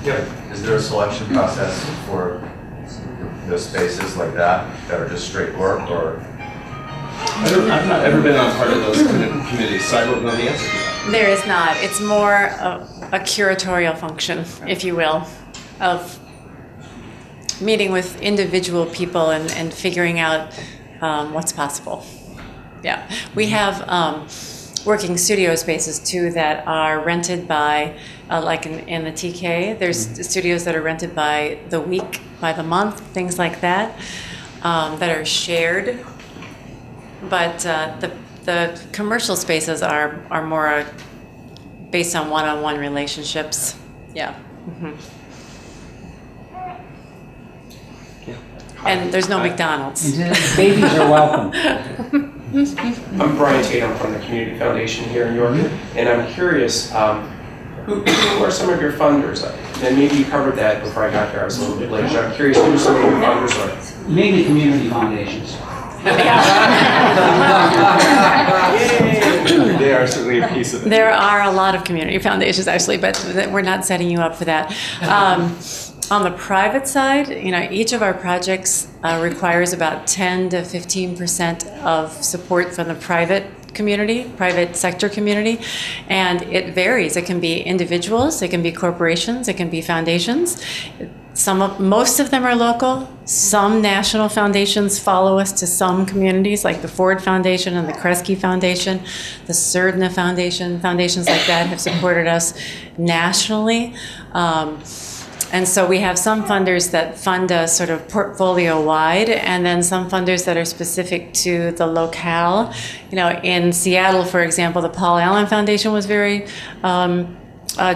Yeah. Is there a selection process for those spaces like that are just straight work, or? I've not ever been on part of those committees, so I don't know the answer to that. There is not. It's more a curatorial function, if you will, of meeting with individual people and figuring out what's possible. Yeah. We have working studio spaces too that are rented by, like in the TK, there's studios that are rented by the week, by the month, things like that, that are shared. But the commercial spaces are more based on one-on-one relationships. Yeah. Mm-hmm. And there's no McDonald's. Babies are welcome. I'm Brian Tate, I'm from the Community Foundation here in York, and I'm curious, who are some of your funders? And maybe you covered that before I got there, I was a little bit late, but I'm curious who some of your funders are. Mainly community foundations. They are certainly a piece of it. There are a lot of community foundations, actually, but we're not setting you up for that. On the private side, each of our projects requires about 10 to 15% of support from the private sector community, and it varies. It can be individuals, it can be corporations, it can be foundations. Most of them are local. Some national foundations follow us to some communities, like the Ford Foundation and the Kresge Foundation, the Surdna Foundation, foundations like that have supported us nationally. And so we have some funders that fund us sort of portfolio-wide, and then some funders that are specific to the locale. In Seattle, for example, the Paul Allen Foundation was very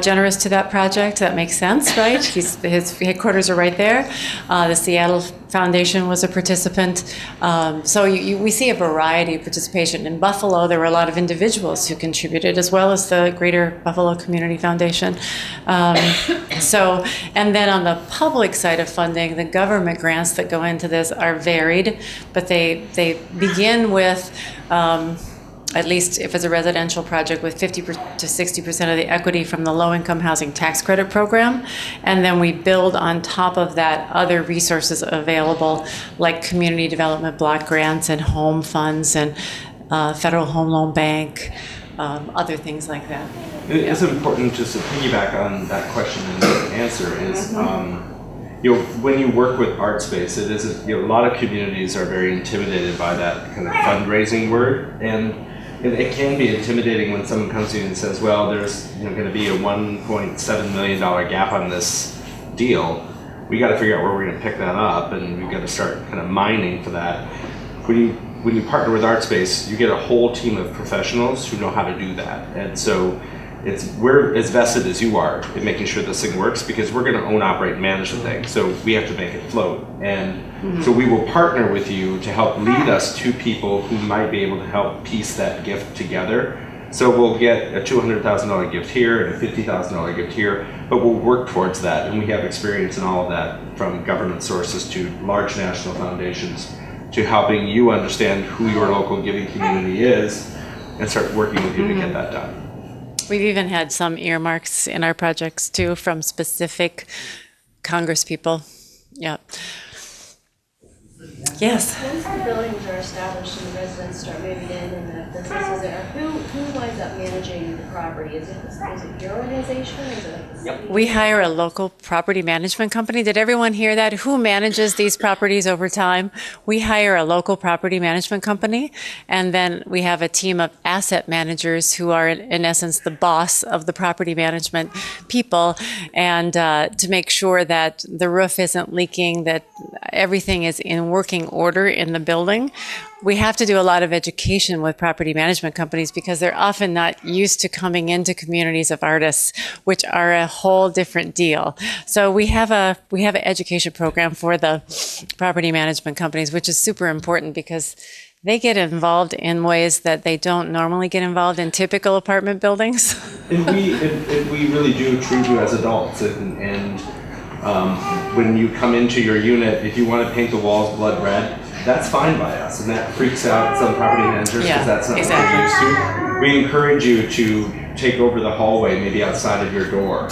generous to that project. That makes sense, right? His headquarters are right there. The Seattle Foundation was a participant. So we see a variety of participation. In Buffalo, there were a lot of individuals who contributed, as well as the Greater Buffalo Community Foundation. And then on the public side of funding, the government grants that go into this are varied, but they begin with at least if it's a residential project, with 50 to 60% of the equity from the low-income housing tax credit program. And then we build on top of that other resources available, like community development block grants and home funds and Federal Home Loan Bank, other things like that. It is important, just to piggyback on that question and answer, is when you work with Artspace, it is a lot of communities are very intimidated by that kind of fundraising word, and it can be intimidating when someone comes to you and says, well, there's going to be a $1.7 million gap on this deal. We got to figure out where we're going to pick that up, and we've got to start kind of mining for that. When you partner with Artspace, you get a whole team of professionals who know how to do that. And so we're as vested as you are in making sure this thing works, because we're going to own, operate, and manage the thing. So we have to make it float. And so we will partner with you to help lead us to people who might be able to help piece that gift together. So we'll get a $200,000 gift here and a $50,000 gift here, but we'll work towards that. And we have experience in all of that, from government sources to large national foundations, to helping you understand who your local giving community is and start working with you to get that done. We've even had some earmarks in our projects too from specific Congress people. Yeah. Yes. Once the buildings are established and the residents start moving in and the businesses are, who winds up managing the property? Is it your organization or is it like the city? We hire a local property management company. Did everyone hear that? Who manages these properties over time? We hire a local property management company, and then we have a team of asset managers who are, in essence, the boss of the property management people, and to make sure that the roof isn't leaking, that everything is in working order in the building. We have to do a lot of education with property management companies because they're often not used to coming into communities of artists, which are a whole different deal. So we have an education program for the property management companies, which is super important because they get involved in ways that they don't normally get involved in typical apartment buildings. And we really do treat you as adults, and when you come into your unit, if you want to paint the walls blood red, that's fine by us, and that freaks out some property managers because that's not what they're used to. We encourage you to take over the hallway, maybe outside of your door,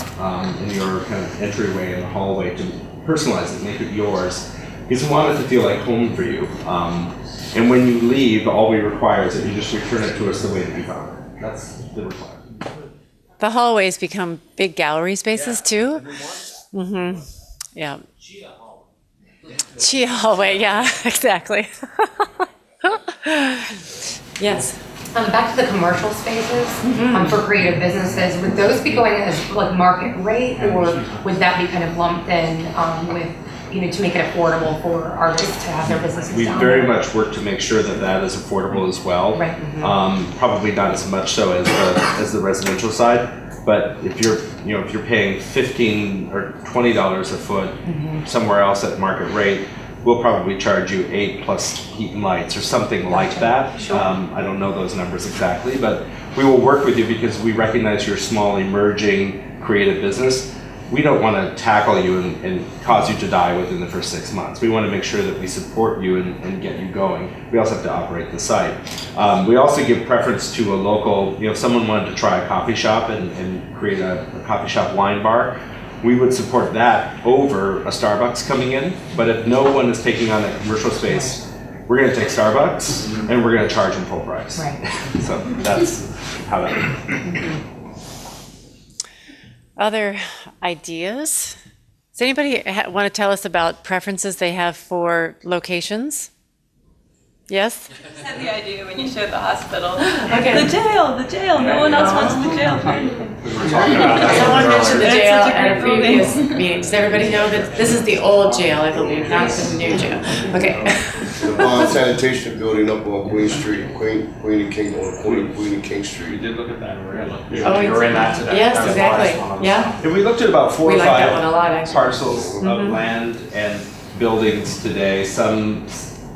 in your kind of entryway in the hallway, to personalize it, make it yours, because we want it to feel like home for you. And when you leave, all we require is that you just return it to us the way that you found it. That's the requirement. The hallways become big gallery spaces too. Mm-hmm. Yeah. Chia hallway, yeah, exactly. Yes. Back to the commercial spaces for creative businesses, would those be going as like market rate, or would that be kind of lumped in with, to make it affordable for artists to have their businesses We down very there? much work to make sure that that is affordable as well. Right. Probably not as much so as the residential side. But if you're paying $15 or $20 a foot somewhere else at market rate, we'll probably charge you $8 plus heat and lights or something like that. Sure. I don't know those numbers exactly, but we will work with you because we recognize you're a small, emerging, creative business. We don't want to tackle you and cause you to die within the first 6 months. We want to make sure that we support you and get you going. We also have to operate the site. We also give preference to a local, if someone wanted to try a coffee shop and create a coffee shop wine bar, we would support that over a Starbucks coming in. But if no one is taking on a commercial space, we're going to take Starbucks and we're going to charge them full price. Right. So that's how that Other ideas? Does anybody want to tell us about preferences they have for locations? Yes? I had the idea when you showed the hospital. Okay. The jail. No one else wants the jail for anything. Someone mentioned the It's jail such a at a great previous building. meeting. Does everybody know that this is the old jail, I believe, not the new jail? Okay. The bond sanitation building up on Queen Street, Queen and King, on Queen and King Street. We did look at that. Oh, you were in that today. Yes, exactly. Yeah. And we looked at about 4 We or like 5 that one a lot, actually. parcels of land and buildings today. Some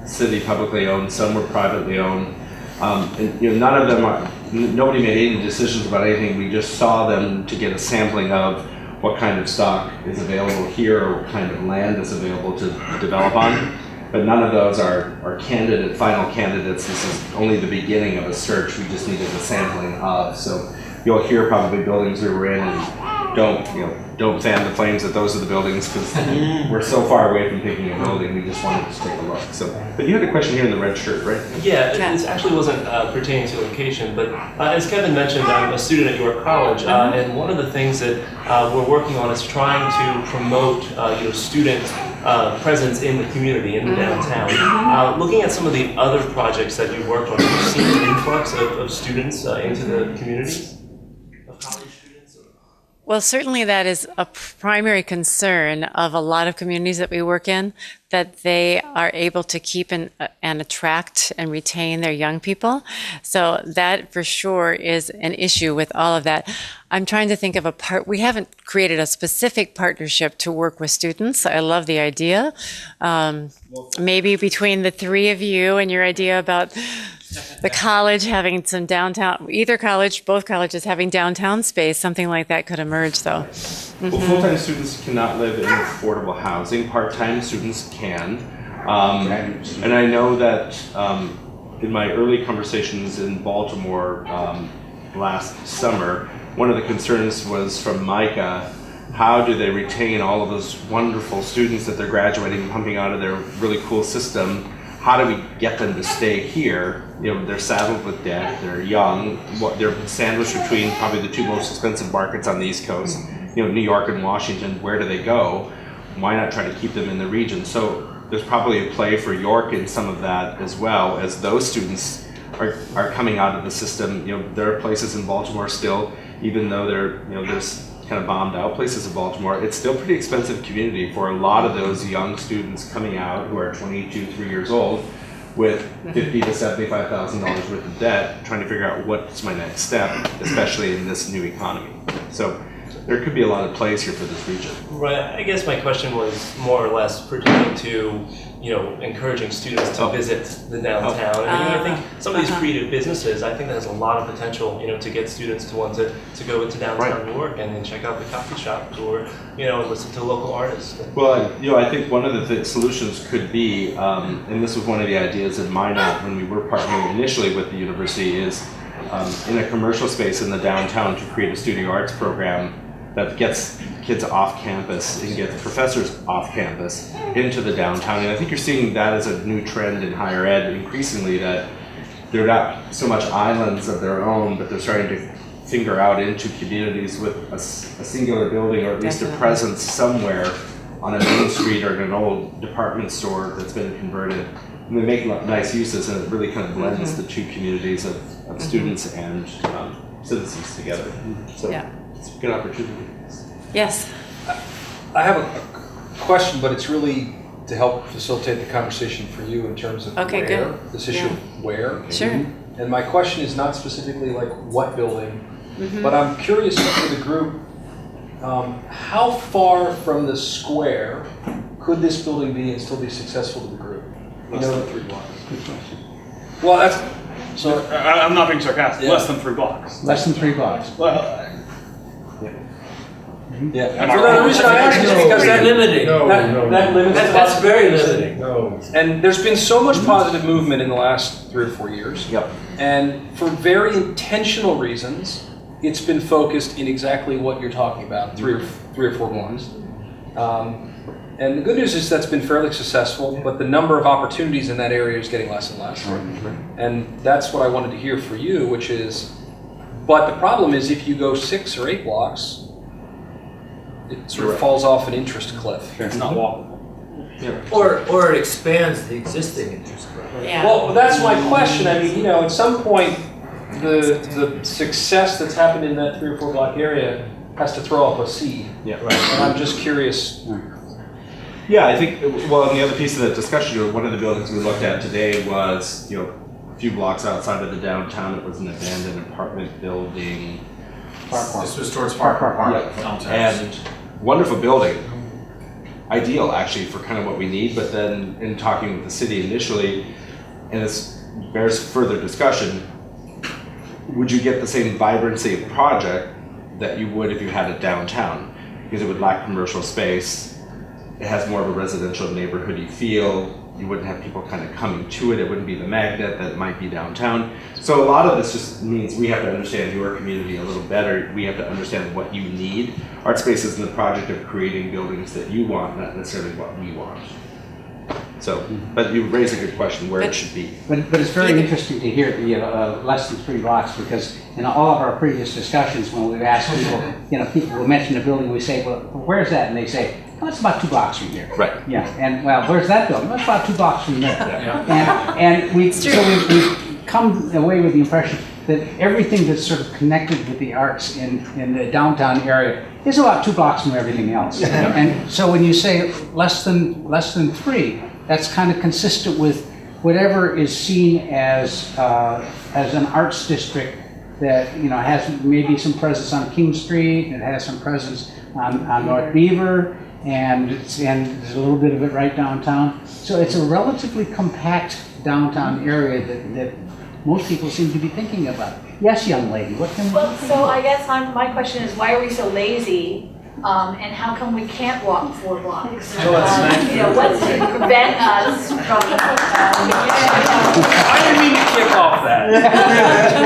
city publicly owned, some were privately owned. And none of them are, nobody made any decisions about anything. We just saw them to get a sampling of what kind of stock is available here or what kind of land is available to develop on. But none of those are final candidates. This is only the beginning of a search. We just needed a sampling of. So you'll hear probably buildings we were in, and don't fan the flames that those are the buildings, because we're so far away from picking a building. We just wanted to take a look. So, but you had a question here in the red shirt, right? Yeah, this actually wasn't pertaining to location, but as Kevin mentioned, I'm a student at York College, and one of the things that we're working on is trying to promote student presence in the community, in the downtown. Looking at some of the other projects that you worked on, have you seen an influx of students into the communities? Of college students? Well, certainly that is a primary concern of a lot of communities that we work in, that they are able to keep and attract and retain their young people. So that for sure is an issue with all of that. I'm trying to think of we haven't created a specific partnership to work with students. I love the idea. Maybe between the three of you and your idea about the college having some downtown, either college, both colleges having downtown space, something like that could emerge though. Well, full-time students cannot live in affordable housing. Part-time students can. And I know that in my early conversations in Baltimore last summer, one of the concerns was from Micah how do they retain all of those wonderful students that they're graduating and pumping out of their really cool system? How do we get them to stay here? You know, they're saddled with debt, they're young, they're sandwiched between probably the two most expensive markets on the East Coast, you know, New York and Washington. Where do they go? Why not try to keep them in the region? So there's probably a play for York in some of that as well, as those students are coming out of the system. You know, there are places in Baltimore still, even though there's kind of bombed out places in Baltimore, it's still pretty expensive community for a lot of those young students coming out who are 22, 3 years old with $50,000 to $75,000 worth of debt, trying to figure out what's my next step, especially in this new economy. So there could be a lot of plays here for this region. Right. I guess my question was more or less pertaining to, you know, encouraging students to visit the downtown. I think some of these creative businesses, I think that has a lot of potential, you know, to get students to want to go into downtown New York and then check out the coffee shops or, you know, listen to local artists. Well, you know, I think one of the solutions could be, and this was one of the ideas in Minot when we were partnering initially with the university, is in a commercial space in the downtown to create a studio arts program that gets kids off campus and gets professors off campus into the downtown. And I think you're seeing that as a new trend in higher ed increasingly, that they're not so much islands of their own, but they're starting to finger out into communities with a singular building, or at least a presence somewhere on a main street or in an old department store that's been converted. And they make nice uses, and it really kind of blends the two communities of students and citizens together. So it's a good opportunity. Yes. I have a question, but it's really to help facilitate the conversation for you in terms of Okay, where, good. this issue of where. Sure. And my question is not specifically like what building, but I'm curious for the group, how far from the square could this building be and still be successful to the group? Less than 3 blocks. Well, that's, so I'm not being sarcastic. Yeah. Less than 3 blocks. Less than 3 blocks. Well, yeah. The reason I ask is because that limiting. That limits. That's very limiting. No. And there's been so much positive movement in the last 3 or 4 years. Yep. And for very intentional reasons, it's been focused in exactly what you're talking about, three or four blocks. And the good news is that's been fairly successful, but the number of opportunities in that area is getting less and less. And that's what I wanted to hear for you, which is, but the problem is if you go 6 or 8 blocks, it sort of falls off an interest cliff. It's not walkable. Yeah. Or it expands the existing interest cliff. Yeah. Well, that's my question. I mean, you know, at some point, the success that's happened in that 3 or 4 block area has to throw up a seed. Yeah. Right. And I'm just curious. Yeah, I think, well, and the other piece of that discussion, one of the buildings we looked at today was, you know, a few blocks outside of the downtown, it was an abandoned apartment building. This was towards Park. Yeah. And wonderful building. Ideal, actually, for kind of what we need, but then in talking with the city initially, and this bears further discussion, would you get the same vibrancy of project that you would if you had it downtown? Because it would lack commercial space. It has more of a residential neighborhoody feel. You wouldn't have people kind of coming to it. It wouldn't be the magnet that might be downtown. So a lot of this just means we have to understand your community a little better. We have to understand what you need. Artspace is in the project of creating buildings that you want, not necessarily what we want. So, but you raise a good question where it should be. But it's very interesting to hear the less than 3 blocks, because in all of our previous discussions, when we've asked people, you know, people will mention a building, we say, well, where's that? And they say, well, it's about 2 blocks from here. Right. Yeah. And well, where's that building? Well, it's about 2 blocks from there. Yeah. And we've come away with the impression that everything that's sort of connected with the arts in the downtown area is about 2 blocks from everything else. And so when you say less than 3, that's kind of consistent with whatever is seen as an arts district that, you know, has maybe some presence on King Street, and it has some presence on North Beaver, and there's a little bit of it right downtown. So it's a relatively compact downtown area that most people seem to be thinking about. Yes, young lady, what can we do? Well, so I guess my question is, why are we so lazy? And how come we can't walk 4 blocks? You know, what's to prevent us from? I didn't mean to kick off that.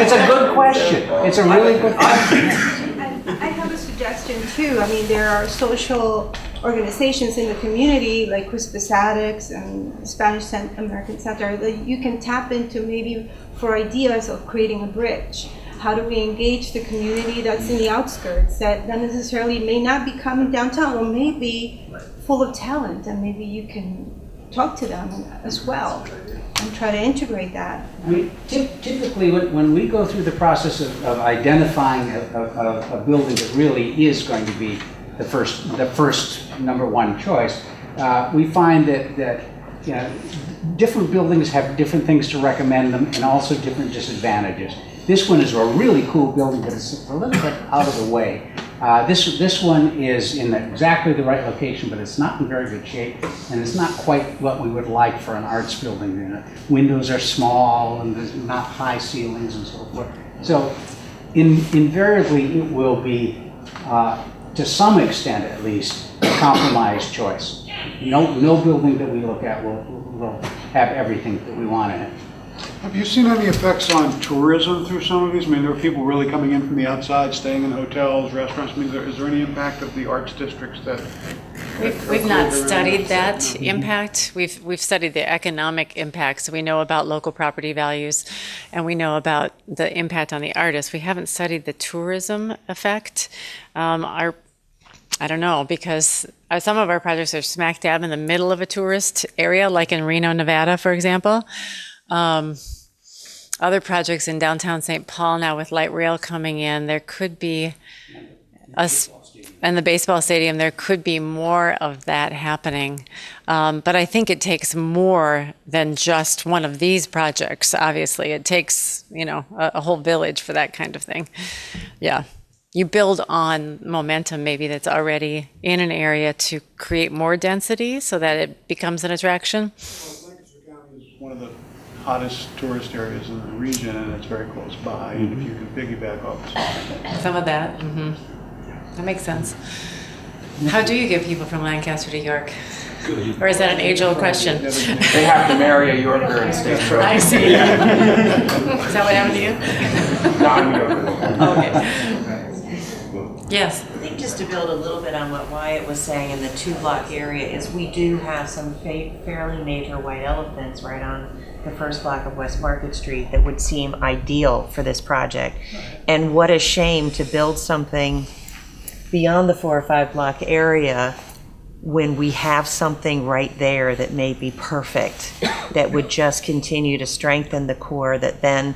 It's a good question. It's a really good question. I have a suggestion too. I mean, there are social organizations in the community like Crispus Attucks and Spanish American Center that you can tap into maybe for ideas of creating a bridge. How do we engage the community that's in the outskirts that necessarily may not be coming downtown or may be full of talent, and maybe you can talk to them as well and try to integrate that. I mean, typically when we go through the process of identifying a building that really is going to be the first number one choice, we find that you know, different buildings have different things to recommend them and also different disadvantages. This one is a really cool building, but it's a little bit out of the way. This one is in exactly the right location, but it's not in very good shape, and it's not quite what we would like for an arts building. You know, windows are small, and there's not high ceilings and so forth. So invariably, it will be, to some extent at least, a compromise choice. No building that we look at will have everything that we want in it. Have you seen any effects on tourism through some of these? I mean, there are people really coming in from the outside, staying in hotels, restaurants. I mean, is there any impact of the arts districts that? We've not studied that impact. We've studied the economic impacts. We know about local property values, and we know about the impact on the artists. We haven't studied the tourism effect. I don't know, because some of our projects are smack dab in the middle of a tourist area, like in Reno, Nevada, for example. Other projects in downtown St. Paul now with light rail coming in, there could be and the baseball stadium, there could be more of that happening. But I think it takes more than just one of these projects, obviously. It takes, you know, a whole village for that kind of thing. Yeah. You build on momentum maybe that's already in an area to create more density so that it becomes an attraction. Well, Lancaster County is one of the hottest tourist areas in the region, and it's very close by. And if you can piggyback off some of that, that makes sense. How do you get people from Lancaster to York? Or is that an age-old question? They have to marry a Yorker and stay put. I see. Is that what happened to you? No, I'm Yorker. Okay. Yes. I think just to build a little bit on what Wyatt was saying in the 2-block area is we do have some fairly major white elephants right on the first block of West Market Street that would seem ideal for this project. And what a shame to build something beyond the 4 or 5 block area when we have something right there that may be perfect, that would just continue to strengthen the core, that then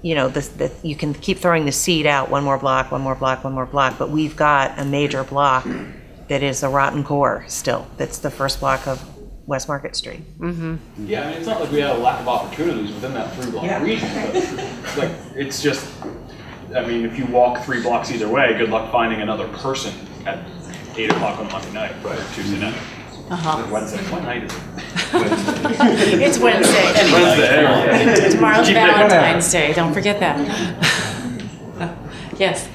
you know, you can keep throwing the seed out, one more block, one more block, one more block, but we've got a major block that is a rotten core still. That's the first block of West Market Street. Mm-hmm. Yeah, I mean, it's not like we have a lack of opportunities within that 3-block region, but like, it's just, I mean, if you walk 3 blocks either way, good luck finding another person at 8 o'clock on Monday night or Tuesday night. Wednesday. What night is it? Wednesday. It's Wednesday. Wednesday. Tomorrow's Valentine's Day. Don't forget that. Yes.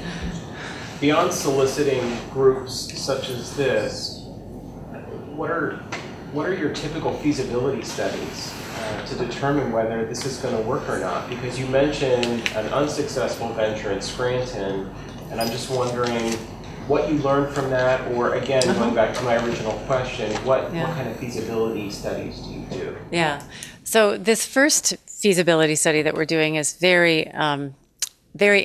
Beyond soliciting groups such as this, what are your typical feasibility studies to determine whether this is going to work or not? Because you mentioned an unsuccessful venture in Scranton, and I'm just wondering what you learned from that, or again, going back to my original question, what kind of feasibility studies do you do? Yeah. So this first feasibility study that we're doing is very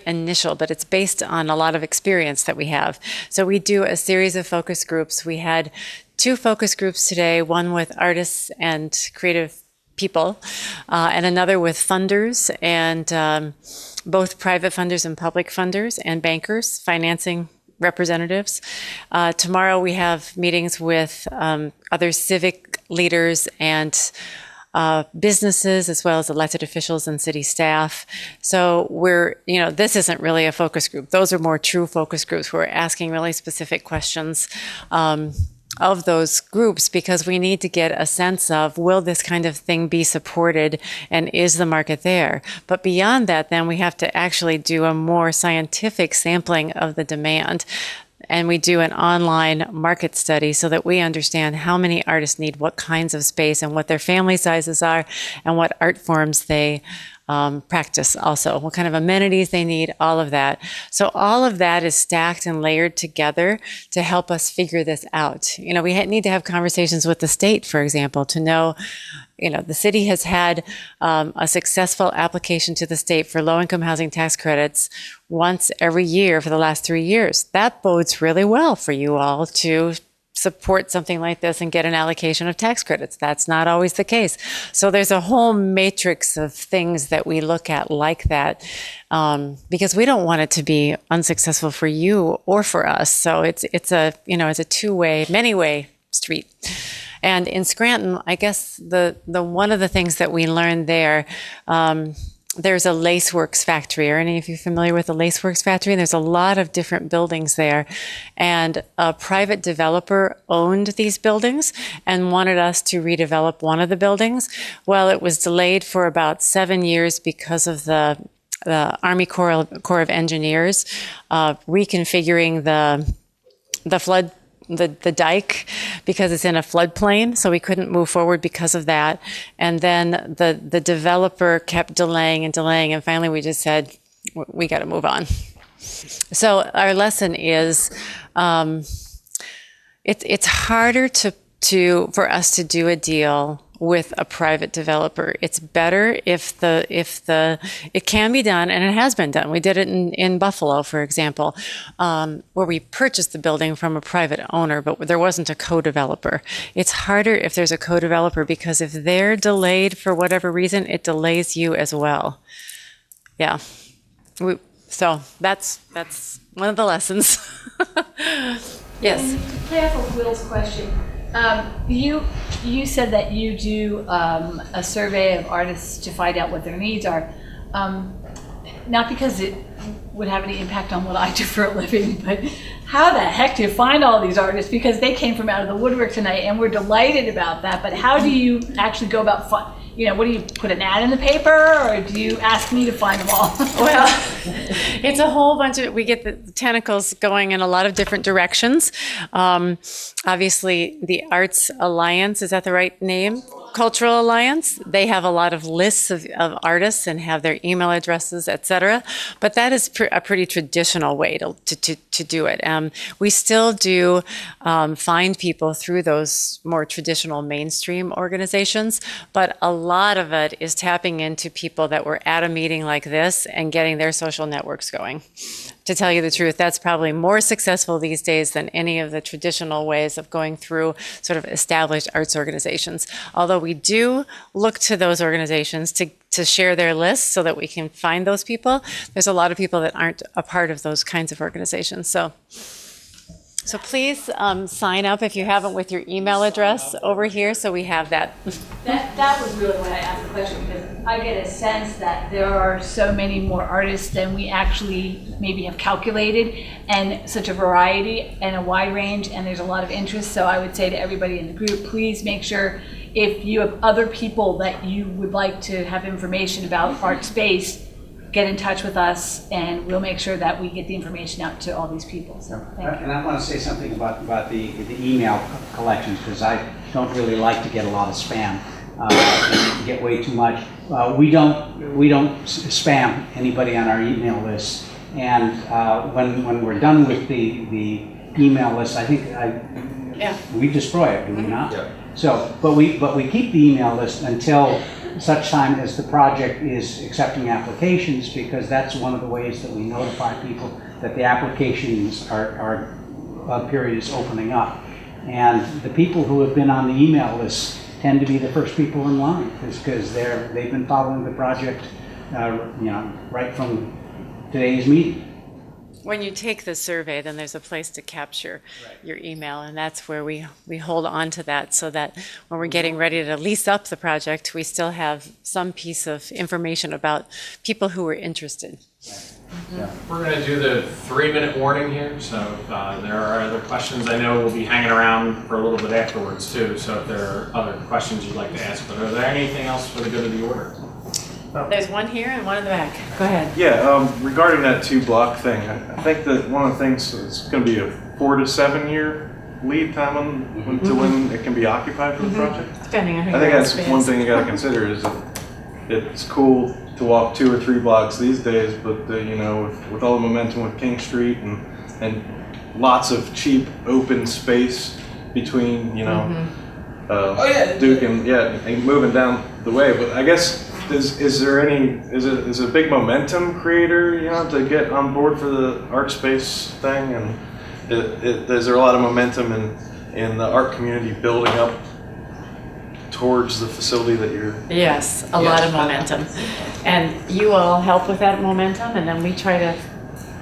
initial, but it's based on a lot of experience that we have. So we do a series of focus groups. We had 2 focus groups today, one with artists and creative people, and another with funders, and both private funders and public funders and bankers, financing representatives. Tomorrow we have meetings with other civic leaders and businesses, as well as elected officials and city staff. So this isn't really a focus group. Those are more true focus groups. We're asking really specific questions of those groups because we need to get a sense of, will this kind of thing be supported and is the market there? But beyond that, then we have to actually do a more scientific sampling of the demand. And we do an online market study so that we understand how many artists need what kinds of space and what their family sizes are and what art forms they practice also, what kind of amenities they need, all of that. So all of that is stacked and layered together to help us figure this out. You know, we need to have conversations with the state, for example, to know, you know, the city has had a successful application to the state for low-income housing tax credits once every year for the last 3 years. That bodes really well for you all to support something like this and get an allocation of tax credits. That's not always the case. So there's a whole matrix of things that we look at like that, because we don't want it to be unsuccessful for you or for us. So it's a, you know, it's a two-way, many-way street. And in Scranton, I guess the one of the things that we learned there, there's a Laceworks factory. Are any of you familiar with the Laceworks factory? There's a lot of different buildings there. And a private developer owned these buildings and wanted us to redevelop one of the buildings. Well, it was delayed for about 7 years because of the Army Corps of Engineers reconfiguring the dike because it's in a floodplain, so we couldn't move forward because of that. And then the developer kept delaying, and finally we just said, we got to move on. So our lesson is, it's harder for us to do a deal with a private developer. It's better if it can be done, and it has been done. We did it in Buffalo, for example, where we purchased the building from a private owner, but there wasn't a co-developer. It's harder if there's a co-developer, because if they're delayed for whatever reason, it delays you as well. Yeah. So that's one of the lessons. Yes. And to play off of Will's question, you said that you do a survey of artists to find out what their needs are. Not because it would have any impact on what I do for a living, but how the heck do you find all these artists? Because they came from out of the woodwork tonight, and we're delighted about that. But how do you actually go about what do you put an ad in the paper, or do you ask me to find them all? Well, it's a whole bunch of, we get the tentacles going in a lot of different directions. Obviously, the Arts Alliance, is that the right name? Cultural Alliance, they have a lot of lists of artists and have their email addresses, etc. But that is a pretty traditional way to do it. We still do find people through those more traditional mainstream organizations, but a lot of it is tapping into people that were at a meeting like this and getting their social networks going. To tell you the truth, that's probably more successful these days than any of the traditional ways of going through sort of established arts organizations. Although we do look to those organizations to share their lists so that we can find those people. There's a lot of people that aren't a part of those kinds of organizations. So please sign up if you haven't with your email address over here, so we have that. That was really why I asked the question, because I get a sense that there are so many more artists than we actually maybe have calculated, and such a variety and a wide range, and there's a lot of interest. So I would say to everybody in the group, please make sure if you have other people that you would like to have information about Artspace, get in touch with us, and we'll make sure that we get the information out to all these people. So thank you. And I want to say something about the email collections, because I don't really like to get a lot of spam. Get way too much. We don't spam anybody on our email list. And when we're done with the email list, I think we destroy it, do we not? Yeah. So, but we keep the email list until such time as the project is accepting applications, because that's one of the ways that we notify people that the applications period is opening up. And the people who have been on the email list tend to be the first people in line, because they've been following the project, right from today's meeting. When you take the survey, then there's a place to capture your email, and that's where we hold on to that, so that when we're getting ready to lease up the project, we still have some piece of information about people who are interested. We're going to do the 3-minute warning here, so if there are other questions, I know we'll be hanging around for a little bit afterwards too, so if there are other questions you'd like to ask, but are there anything else for the good of the order? There's one here and one in the back. Go ahead. Yeah, regarding that 2-block thing, I think that one of the things is going to be a 4 to 7 year lead time to when it can be occupied for the project. Depending on who I think your that's husband one is. thing you got to consider, is that it's cool to walk 2 or 3 blocks these days, but you know, with all the momentum with King Street and lots of cheap open space between, you know, Duke and moving down the way. But I guess is it a big momentum creator, you know, to get on board for the Artspace thing, and is there a lot of momentum in the art community building up towards the facility that you're? Yes, a lot of momentum. And you all help with that momentum, and then we try to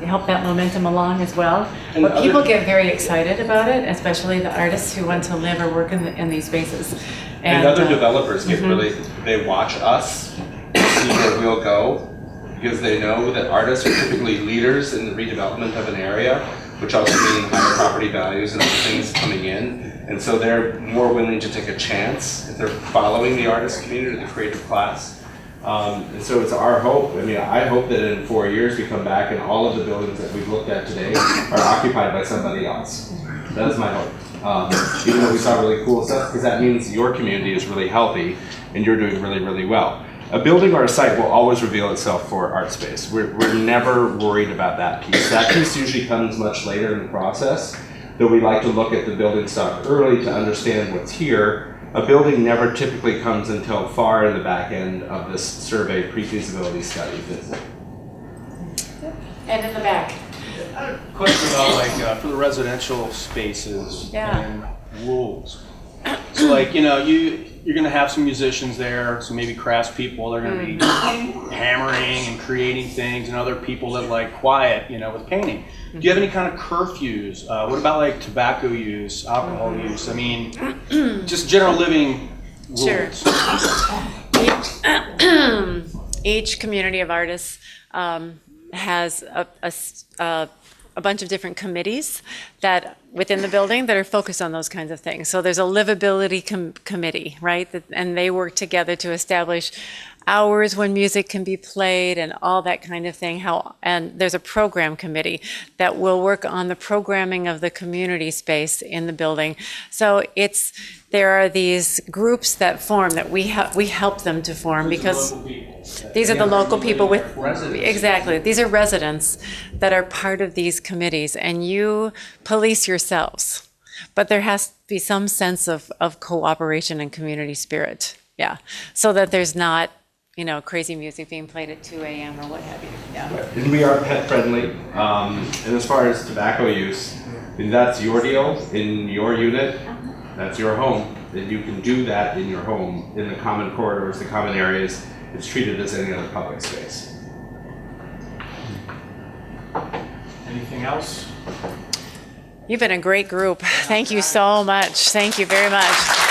help that momentum along as well. And But people get very excited about it, especially the artists who want to live or work in these spaces. And other developers get really, they watch us, see where we'll go, because they know that artists are typically leaders in the redevelopment of an area, which also means higher property values and other things coming in. And so they're more willing to take a chance if they're following the artist community or the creative class. And so it's our hope, I mean, I hope that in 4 years we come back and all of the buildings that we've looked at today are occupied by somebody else. That is my hope. Even though we saw really cool stuff, because that means your community is really healthy and you're doing really, really well. A building or a site will always reveal itself for Artspace. We're never worried about that piece. That piece usually comes much later in the process, though we like to look at the building stock early to understand what's here. A building never typically comes until far in the back end of this survey pre-feasibility study visit. And in the back. I had a question about like for the residential spaces Yeah. and rules. So like, you know, you're gonna have some musicians there, so maybe craftspeople, they're gonna be hammering and creating things, and other people that like quiet, you know, with painting. Do you have any kind of curfews? What about like tobacco use, alcohol use? I mean, just general living rules. Sure. Each community of artists has a bunch of different committees that within the building that are focused on those kinds of things. So there's a livability committee, right? And they work together to establish hours when music can be played and all that kind of thing. And there's a program committee that will work on the programming of the community space in the building. So there are these groups that form that we help them to form because these are the local people with exactly. These are residents that are part of these committees, and you police yourselves. But there has to be some sense of cooperation and community spirit, yeah, so that there's not, you know, crazy music being played at 2 a.m. or what have you. Yeah. And we are pet friendly. And as far as tobacco use, that's your deal in your unit. That's your home. Then you can do that in your home, in the common corridors, the common areas. It's treated as any other public space. Anything else? You've been a great group. Thank you so much. Thank you very much.